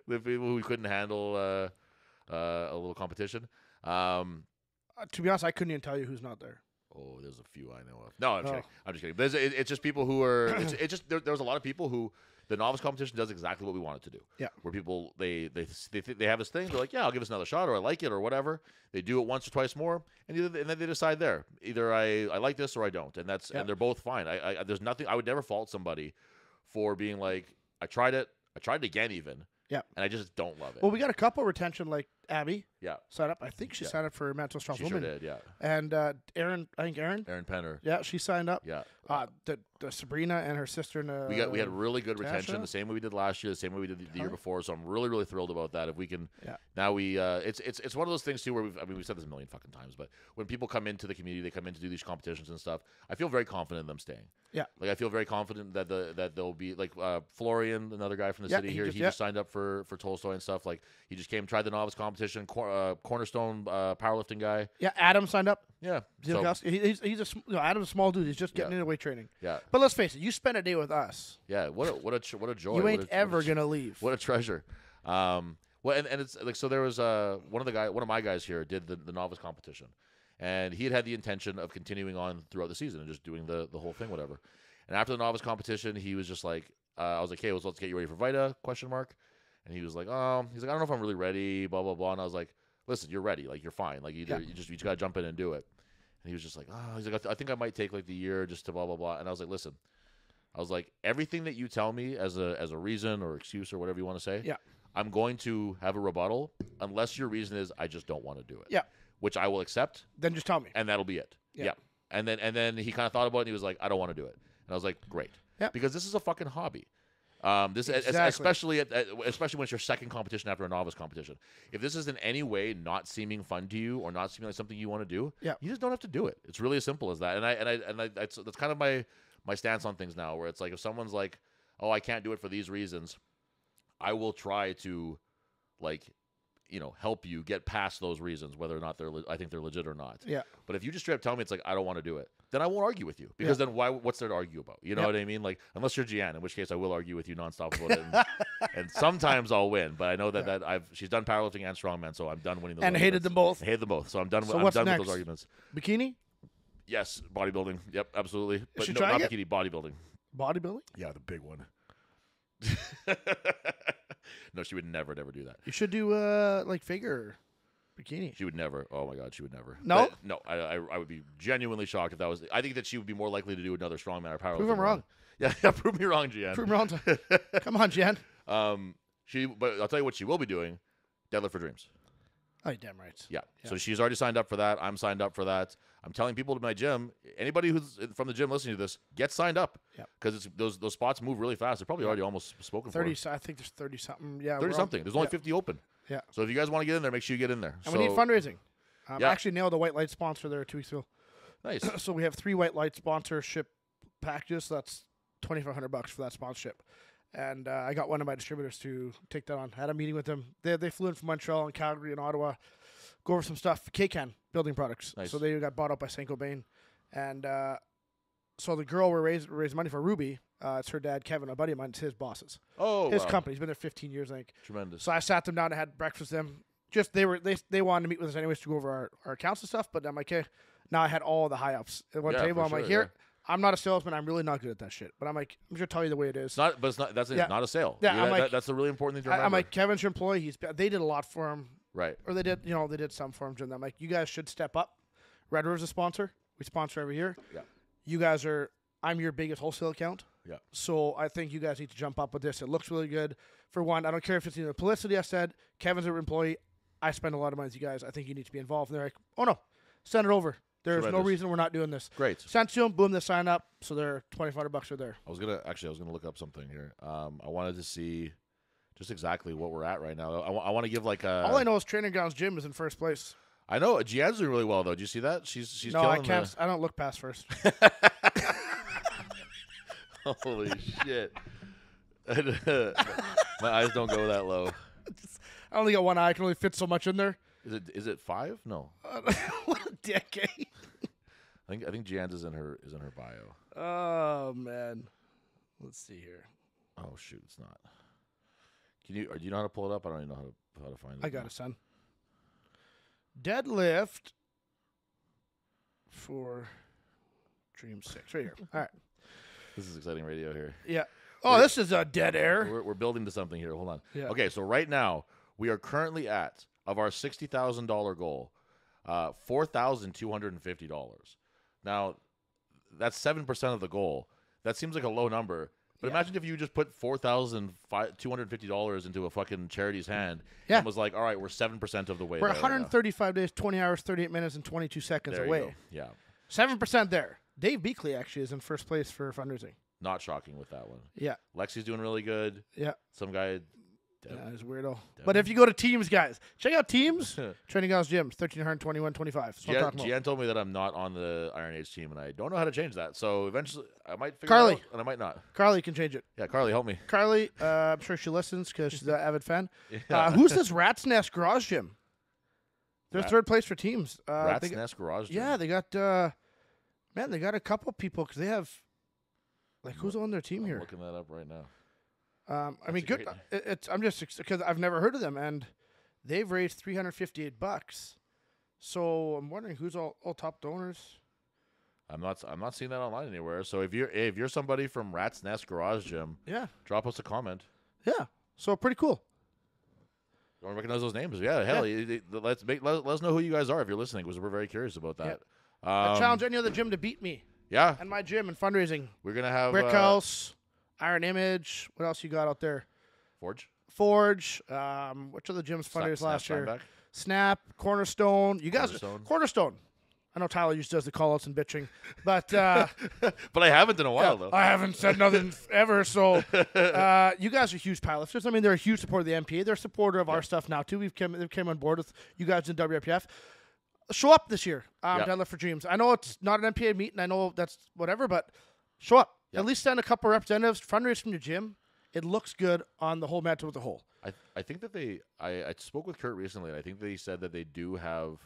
who couldn't handle a little competition. To be honest, I couldn't even tell you who's not there. Oh, there's a few I know of. No, I'm just kidding. It's just people who are. It's just there's a lot of people who the novice competition does exactly what we want it to do. Yeah. Where people they have this thing. They're like, yeah, I'll give this another shot, or I like it, or whatever. They do it once or twice more, and then they decide there. Either I like this or I don't, and and they're both fine. I there's nothing. I would never fault somebody for being like, I tried it again even. Yeah. And I just don't love it. Well, we got a couple retention like Abby. signed up. I think she signed up for Mantle Strong She Women. sure did, yeah. And Erin Penner. Yeah, she signed up. Yeah. The Sabrina and her sister. We had really good retention, Tasha? the same way we did last year, the same way we did the year before. So I'm really, really thrilled about that. If we can, now it's one of those things too where we've said this a million fucking times, but when people come into the community, they come in to do these competitions and stuff. I feel very confident in them staying. Yeah. Like I feel very confident that they'll be like Florian, another guy from the city here. He just signed up for Tolstoy and stuff. Like he just came, tried the novice competition. Cornerstone powerlifting guy. Yeah, Adam signed up. Yeah. Adam's a small dude. He's just getting into weight training. Yeah. But let's face it, you spend a day with us. Yeah. What a joy. You ain't ever gonna leave. What a treasure. Well, and it's like, so there was one of my guys here did the novice competition, and he had the intention of continuing on throughout the season and just doing the whole thing, whatever. And after the novice competition, he was just like, I was like, hey, let's get you ready for Vita ? And he was like, he's like, I don't know if I'm really ready, blah blah blah. And I was like, listen, you're ready, like you're fine, like you just gotta jump in and do it. And he was just like, he's like, I think I might take like the year just to blah blah blah. And I was like, listen, I was like, everything that you tell me as a reason or excuse or whatever you want to say, I'm going to have a rebuttal unless your reason is I just don't want to do it. Yeah. Which I will accept. Then just tell me. And that'll be it. Yeah. And then he kind of thought about it and he was like, I don't want to do it. And I was like, great. Yeah. Because this is a fucking hobby. Especially when it's your second competition after a novice competition. If this is in any way not seeming fun to you or not seeming like something you want to do, you just don't have to do it. It's really as simple as that. And that's kind of my stance on things now, where it's like if someone's like, oh, I can't do it for these reasons, I will try to, like, help you get past those reasons, whether or not I think they're legit or not. Yeah. But if you just straight up tell me it's like I don't want to do it, then I won't argue with you, because then what's there to argue about? You know what I mean? Like, unless you're Gian, in which case I will argue with you nonstop about it, and sometimes I'll win. But I know that she's done powerlifting and strongman, so I'm done winning those. And arguments. hated them both. I hated them both, so I'm done. So I'm done next? with those arguments. Bikini? Yes, bodybuilding. Yep, absolutely. But she no, trying not it? bikini, bodybuilding. Bodybuilding? Yeah, the big one. No, she would never do that. You should do like figure bikini. She would never. Oh my God, she would never. No, no. I would be genuinely shocked if that was. I think that she would be more likely to do another strongman or powerlifting. Prove I'm wrong. Yeah, prove me wrong, Gian. Prove me wrong. Come on, Gian. But I'll tell you what she will be doing: Deadlift for Dreams. Oh, you're damn right. Yeah. So she's already signed up for that. I'm signed up for that. I'm telling people to my gym, anybody who's from the gym listening to this, get signed up. Yeah. Because those spots move really fast. They're probably already almost spoken 30, for. I think there's 30-something. Yeah. 30-something. There's only 50 open. Yeah. So if you guys want to get in there, make sure you get in there. And we need fundraising. I actually nailed a white light sponsor there 2 weeks ago. Nice. So we have 3 white light sponsorship packages. So that's $2,500 for that sponsorship. And I got one of my distributors to take that on. I had a meeting with them. They flew in from Montreal and Calgary and Ottawa, go over some stuff, K-Can building products. Nice. So they got bought up by Saint-Gobain. And so the girl we're raising money for, Ruby, it's her dad, Kevin, a buddy of mine, it's his bosses. Oh, his company. He's been there 15 years, I think. Tremendous. So I sat them down and had breakfast with them. Just they wanted to meet with us anyways to go over our accounts and stuff. But I'm like, hey, now I had all the high ups at one table. I'm like, here. I'm not a salesman. I'm really not good at that shit. But I'm like, I'm just tell you the way it is. It's not, but it's not. That's not a sale. Yeah, that's a really important thing to remember. I'm like, Kevin's your employee. They did a lot for him. Right. Or they did some for him. And I'm like, you guys should step up. Red River's a sponsor. We sponsor every year. Yeah. You guys I'm your biggest wholesale account. Yeah. So I think you guys need to jump up with this. It looks really good. For one, I don't care if it's the publicity. I said Kevin's an employee. I spend a lot of money with you guys. I think you need to be involved. And they're like, oh no, send it over. There's no reason we're not doing this. Great. Sent to them, boom, they sign up. So they're $2,500 are there. I was gonna look up something here. I wanted to see just exactly what we're at right now. I want to give like a. All I know is Training Grounds Gym is in first place. I know Gian's doing really well though. Do you see that? She's no, killing I can't. I don't look past first. Holy shit! My eyes don't go that low. I only got one eye. I can only fit so much in there. Is it 5? No. What a decade. I think Gian's is in her bio. Oh man. Let's see here. Oh shoot, it's not. Do you know how to pull it up? I don't even know how to find it. I got it, son. Deadlift for Dream 6. Right here. All right. This is exciting radio here. Yeah. Oh, this is a dead air. We're building to something here. Hold on. Yeah. Okay, so right now we are currently at, of our $60,000 goal, $4,250. Now, that's 7% of the goal. That seems like a low number. But imagine if you just put $4,250 into a fucking charity's hand Yeah. and was like, all right, we're 7% of the way We're there right now. 135 days, 20 hours, 38 minutes, and 22 seconds There you away. go. Yeah. 7% there. Dave Beakley actually is in first place for fundraising. Not shocking with that one. Yeah. Lexi's doing really good. Yeah. Some guy. Yeah, he's a weirdo. But if you go to Teams, guys, check out Teams. Training Grounds Gyms, 1,321.25. Gian told me that I'm not on the Iron Age team, and I don't know how to change that. So eventually, I might figure Carly. it out, and I might not. Carly can change it. Yeah, Carly, help me. Carly, I'm sure she listens because she's an avid fan. Yeah. Who's this Rat's Nest Garage Gym? They're third place for Teams. Rat's Nest Garage Gym. Yeah, they got they got a couple people because they have who's on their team I'm here? looking that up right now. I mean, good. great- I'm just because I've never heard of them, and they've raised $358. So I'm wondering who's all top donors. I'm not seeing that online anywhere. So if you're somebody from Rat's Nest Garage Gym, Yeah, drop us a comment. yeah. So pretty cool. Don't recognize those names. Yeah, hell, let us know who you guys are if you're listening, because we're very curious about that. I challenge any other gym to beat me Yeah, and my gym and fundraising. we're gonna have Brick House, Iron Image. What else you got out there? Forge. Forge. Which other gyms fundraised last year? Steinbeck. Snap, Cornerstone. You guys, Cornerstone. I know Tyler used to does the call outs and bitching, but But I haven't in a while though. I haven't said nothing ever. So you guys are huge powerlifters. I mean, they're a huge supporter of the MPA. They're a supporter of our stuff now too. They came on board with you guys in WRPF. Show up this year, Deadlift for Dreams. I know it's not an MPA meet, and I know that's whatever, but show up. At least send a couple representatives, fundraise from your gym. It looks good on the whole Manitoba as a whole. I think that I spoke with Kurt recently, and I think they said that they do have,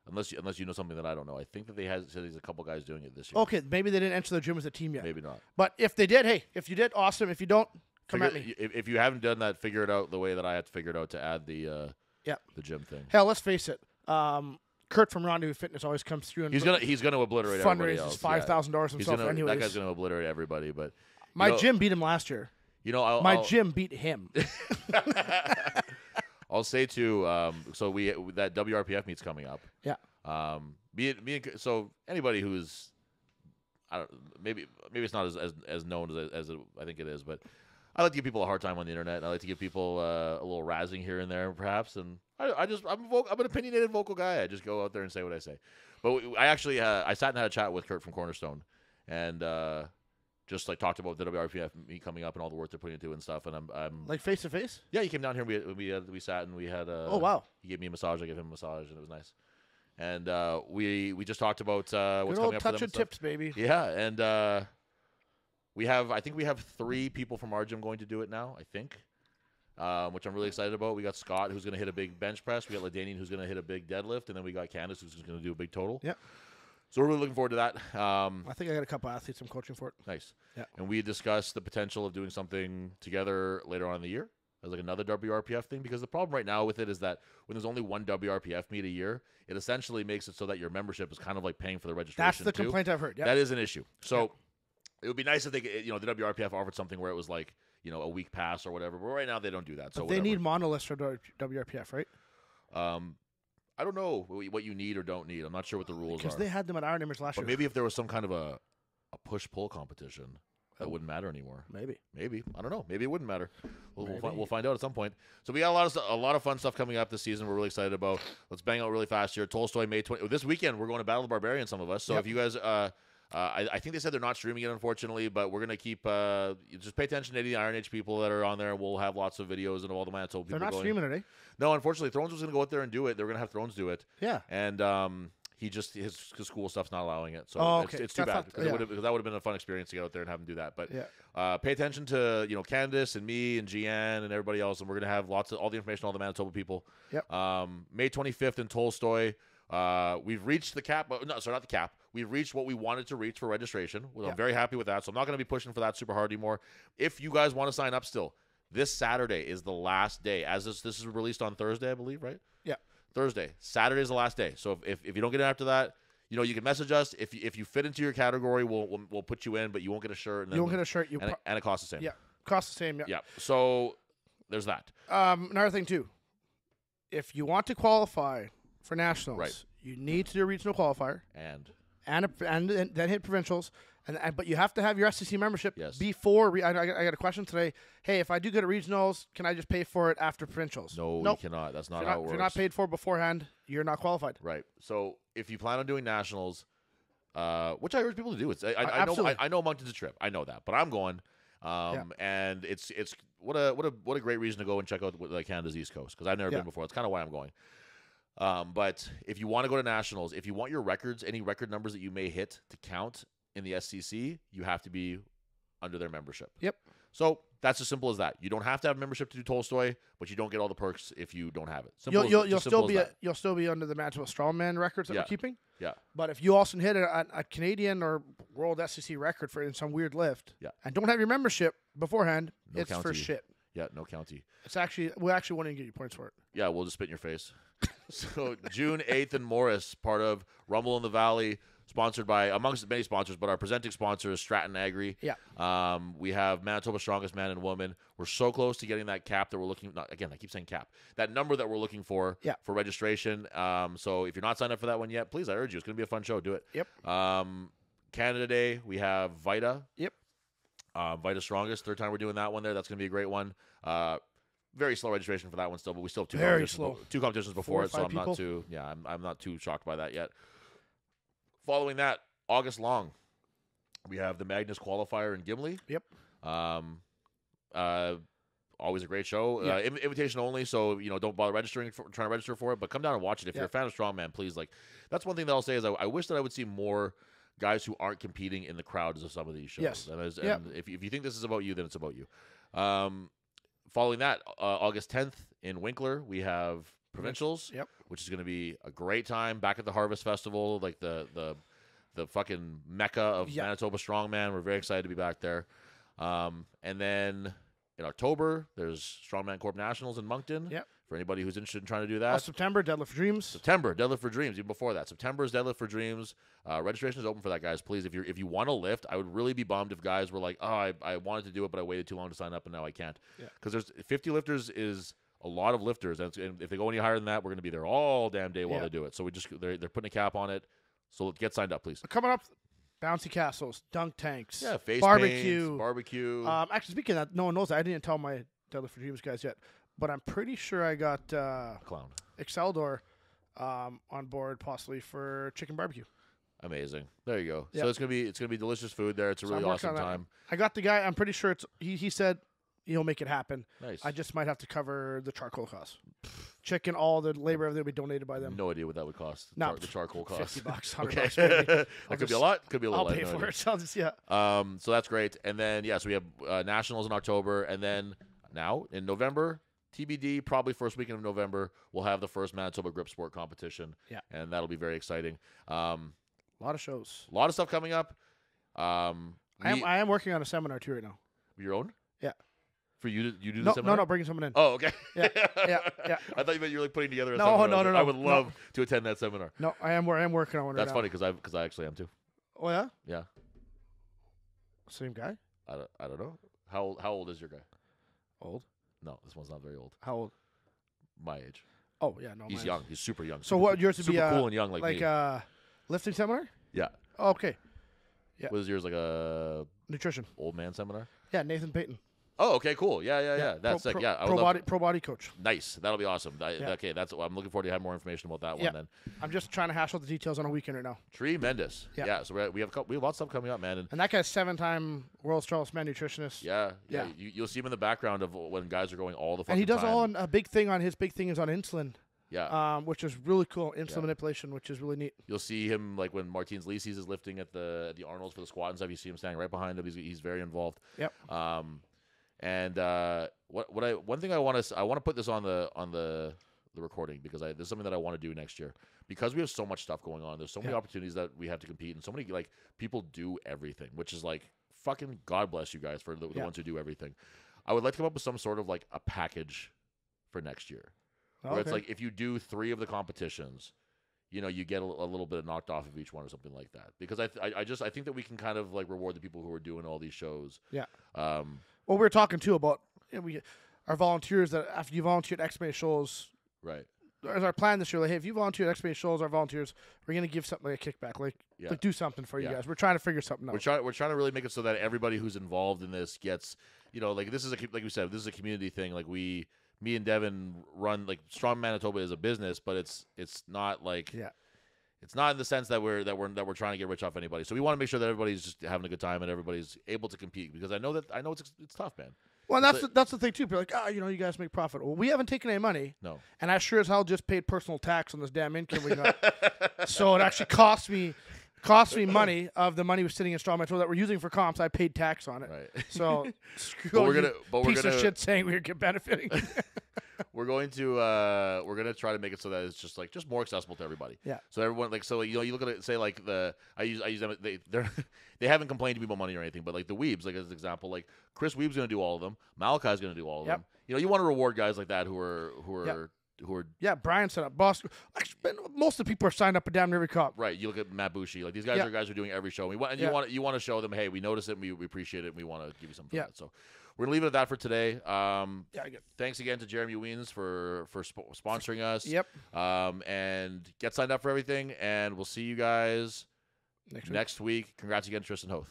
unless you know something that I don't know, I think that they said there's a couple guys doing it this year. Okay, maybe they didn't enter the gym as a team yet. Maybe not. But if they did, hey, if you did, awesome. If you don't, come at me. If you haven't done that, figure it out the way that I had to figure it out to add the gym thing. Hell, let's face it. Kurt from Rendezvous Fitness always comes through and He's gonna obliterate everybody else. $5,000 himself. Anyways, that guy's gonna obliterate everybody. But my gym beat him last year. My gym beat him. I'll say too. So that WRPF meet's coming up. Yeah. So anybody who's, maybe it's not as known as I think it is, but I like to give people a hard time on the internet. And I like to give people a little razzing here and there, perhaps. And I'm an opinionated vocal guy. I just go out there and say what I say. But I actually I sat and had a chat with Kurt from Cornerstone, and just talked about the WRPF meet coming up and all the work they're putting into and stuff. And I'm like face to face. Yeah, he came down here. We sat and we had. Oh wow! He gave me a massage. I gave him a massage, and it was nice. And we just talked about what's good coming old up. Touch and tips, baby. Yeah, and I think we have 3 people from our gym going to do it now. I think, which I'm really excited about. We got Scott, who's going to hit a big bench press. We got Ladanian, who's going to hit a big deadlift, and then we got Candace, who's going to do a big total. Yeah. So we're really looking forward to that. I think I got a couple athletes I'm coaching for it. Nice. Yeah. And we discussed the potential of doing something together later on in the year as another WRPF thing, because the problem right now with it is that when there's only one WRPF meet a year, it essentially makes it so that your membership is kind of like paying for the registration. That's the too. complaint I've heard. Yep. That is an issue. So it would be nice if they, the WRPF offered something where it was like, a week pass or whatever. But right now they don't do that. So they need monoliths for WRPF, right? I don't know what you need or don't need. I'm not sure what the rules are. Because they had them at Iron Image last year. But maybe if there was some kind of a push-pull competition, that wouldn't matter anymore. Maybe. I don't know. Maybe it wouldn't matter. We'll find out at some point. So we got a lot of fun stuff coming up this season. We're really excited about. Let's bang out really fast here. Tolstoy May 20. This weekend we're going to Battle of the Barbarians. Some of us. So if you guys, I think they said they're not streaming it, unfortunately, but we're gonna keep. Just pay attention to any of the Iron Age people that are on there. We'll have lots of videos and all the Manitoba people. They're not streaming it, eh? No, unfortunately, Thrones was gonna go out there and do it. They were gonna have Thrones do it. Yeah. And his school stuff's not allowing it, so okay. it's too bad because that would have been a fun experience to get out there and have him do that. But pay attention to Candace and me and Gian and everybody else, and we're gonna have all the information on all the Manitoba people. Yep. May 25th in Tolstoy. We've reached the cap. No, sorry, not the cap. We've reached what we wanted to reach for registration. I'm very happy with that, so I'm not going to be pushing for that super hard anymore. If you guys want to sign up still, this Saturday is the last day. As this is released on Thursday, I believe, right? Yeah. Thursday. Saturday is the last day. So if you don't get it after that, you can message us. If you fit into your category, we'll put you in, but you won't get a shirt. And then you won't get a shirt. And it costs the same. Yeah, costs the same. Yeah. Yeah. So there's that. Another thing too. If you want to qualify for nationals, right, you need to do a regional qualifier and then hit provincials, But you have to have your SEC membership before. I got a question today. Hey, if I do good at regionals, can I just pay for it after provincials? No, nope. you cannot. That's not how it works. If you're not paid for beforehand, you're not qualified. Right. So if you plan on doing nationals, which I urge people to do, I know Moncton's a trip. I know that, but I'm going. And it's what a great reason to go and check out Canada's East Coast, because I've never been before. That's kind of why I'm going. But if you want to go to nationals, if you want your records, any record numbers that you may hit to count in the SCC, you have to be under their membership. Yep. So that's as simple as that. You don't have to have membership to do Tolstoy, but you don't get all the perks if you don't have it. You'll still be under the Manitoba Strongman records that we're keeping. Yeah. But if you also hit a Canadian or world SCC record in some weird lift, and don't have your membership beforehand, it's for shit. Yeah, no county. We actually won't even get you points for it. Yeah, we'll just spit in your face. So June 8th in Morris, part of Rumble in the Valley, sponsored by, amongst many sponsors, but our presenting sponsor is Stratton Agri. Yeah. We have Manitoba's Strongest Man and Woman. We're so close to getting that cap that we're looking, again, I keep saying cap, that number that we're looking for registration. So if you're not signed up for that one yet, please, I urge you. It's going to be a fun show. Do it. Yep. Canada Day, we have Vita. Yep. Vita Strongest, third time we're doing that one there. That's going to be a great one. Very slow registration for that one still, but we still have two competitions before it, so I'm not too shocked by that yet. Following that, August long, we have the Magnus Qualifier in Gimli. Yep. Always a great show. Invitation only, so don't bother trying to register for it, but come down and watch it. If you're a fan of Strongman, please. That's one thing that I'll say is I wish that I would see more guys who aren't competing in the crowds of some of these shows. Yes. And if you think this is about you, then it's about you. Following that, August 10th in Winkler, we have Provincials, which is going to be a great time back at the Harvest Festival, like the fucking mecca of Manitoba Strongman. We're very excited to be back there. And then in October, there's Strongman Corp Nationals in Moncton. Yep. For anybody who's interested in trying to do that. September, Deadlift for Dreams. Deadlift for Dreams. Even before that, September is Deadlift for Dreams. Registration is open for that, guys. Please, if you want to lift, I would really be bummed if guys were like, oh, I wanted to do it, but I waited too long to sign up, and now I can't. Because there's 50 lifters is a lot of lifters, and if they go any higher than that, we're going to be there all damn day while they do it. So they're putting a cap on it. So get signed up, please. Coming up, bouncy castles, dunk tanks, face barbecue. Paints, barbecue. Actually, speaking of that, no one knows that. I didn't tell my Deadlift for Dreams guys yet. But I'm pretty sure I got Clown Exceldor on board, possibly for chicken barbecue. Amazing. There you go. Yep. So it's gonna be delicious food there. It's a really awesome time. I got the guy. I'm pretty sure he said he'll make it happen. Nice. I just might have to cover the charcoal costs. Chicken, all the labor, everything will be donated by them. No idea what that would cost. No, the charcoal cost. $50, $100. Maybe. That could be a lot. Could be a little. I'll pay for it. I'll just So that's great. And then so we have nationals in October, and then now in November. TBD, probably first weekend of November, we'll have the first Manitoba Grip Sport competition. Yeah. And that'll be very exciting. A lot of shows. A lot of stuff coming up. I am working on a seminar too right now. Your own? Yeah. For you to do the seminar? No, bringing someone in. Oh, okay. Yeah. I thought you meant you were putting together a seminar. No. I would love no. to attend that seminar. No, I am working on one right now. That's funny because I actually am too. Oh, yeah? Yeah. Same guy? I don't know. How old is your guy? Old? No, this one's not very old. How old? My age. Oh, yeah, no. He's young. He's super young. So what, yours to be cool and young like me. Lifting seminar? Yeah. Oh, okay. Yeah. Was yours like a nutrition old man seminar? Yeah, Nathan Payton. Oh, okay, cool. Yeah. That's sick. Pro body coach. Nice. That'll be awesome. Okay, I'm looking forward to have more information about that one then. I'm just trying to hash out the details on a weekend right now. Tremendous. Yeah. So we have lots of stuff coming up, man. And that guy's 7-time world's strongest man nutritionist. Yeah. You'll see him in the background of when guys are going all the fucking time. And he does time. a big thing on his big thing is on insulin. Yeah. Which is really cool. Insulin manipulation, which is really neat. You'll see him like when Martins Lises is lifting at the Arnold's for the squat and stuff. You see him standing right behind him. He's very involved. Yep. And one thing I want to put this on the recording because this is something that I want to do next year because we have so much stuff going on. There's so many opportunities that we have to compete and so many like people do everything, which is like fucking God bless you guys for the ones who do everything. I would like to come up with some sort of like a package for next year. Where it's like if you do 3 of the competitions, you get a little bit knocked off of each one or something like that. Because I think that we can kind of like reward the people who are doing all these shows. Yeah. Well, we were talking too about our volunteers that after you volunteer at X many shows, right? as our plan this year, like, hey, if you volunteer at X shows, our volunteers, we're gonna give something like a kickback, like do something for you guys. We're trying to figure something out. We're trying to really make it so that everybody who's involved in this gets, like this is like we said, this is a community thing. Like me and Devin run like Strong Manitoba is a business, but it's not like it's not in the sense that we're trying to get rich off anybody. So we want to make sure that everybody's just having a good time and everybody's able to compete, because I know it's tough, man. Well, that's the thing too. People are like, you guys make profit. Well, we haven't taken any money. No. And I sure as hell just paid personal tax on this damn income we got. So it actually cost me money of the money was sitting in Strong Manitoba that we're using for comps. I paid tax on it. Right. So screw piece of shit saying we're benefiting. We're going to try to make it so that it's just more accessible to everybody. Yeah. So everyone you look at it, say like I use them, they haven't complained to me about money or anything, but like the Weebs, like as an example, like Chris Weeb's going to do all of them, Malachi's going to do all of them. You want to reward guys like that who are. Brian set up. Boss. Actually, most of the people are signed up for damn near every cop. Right. You look at Matt Bushi. Like these guys are guys who are doing every show. You want to show them, hey, we notice it, and we appreciate it, and we want to give you something for that. So we're gonna leave it at that for today. Thanks again to Jeremy Weens for sponsoring us. Yep. And get signed up for everything, and we'll see you guys next week. Congrats again, Tristan Hoath.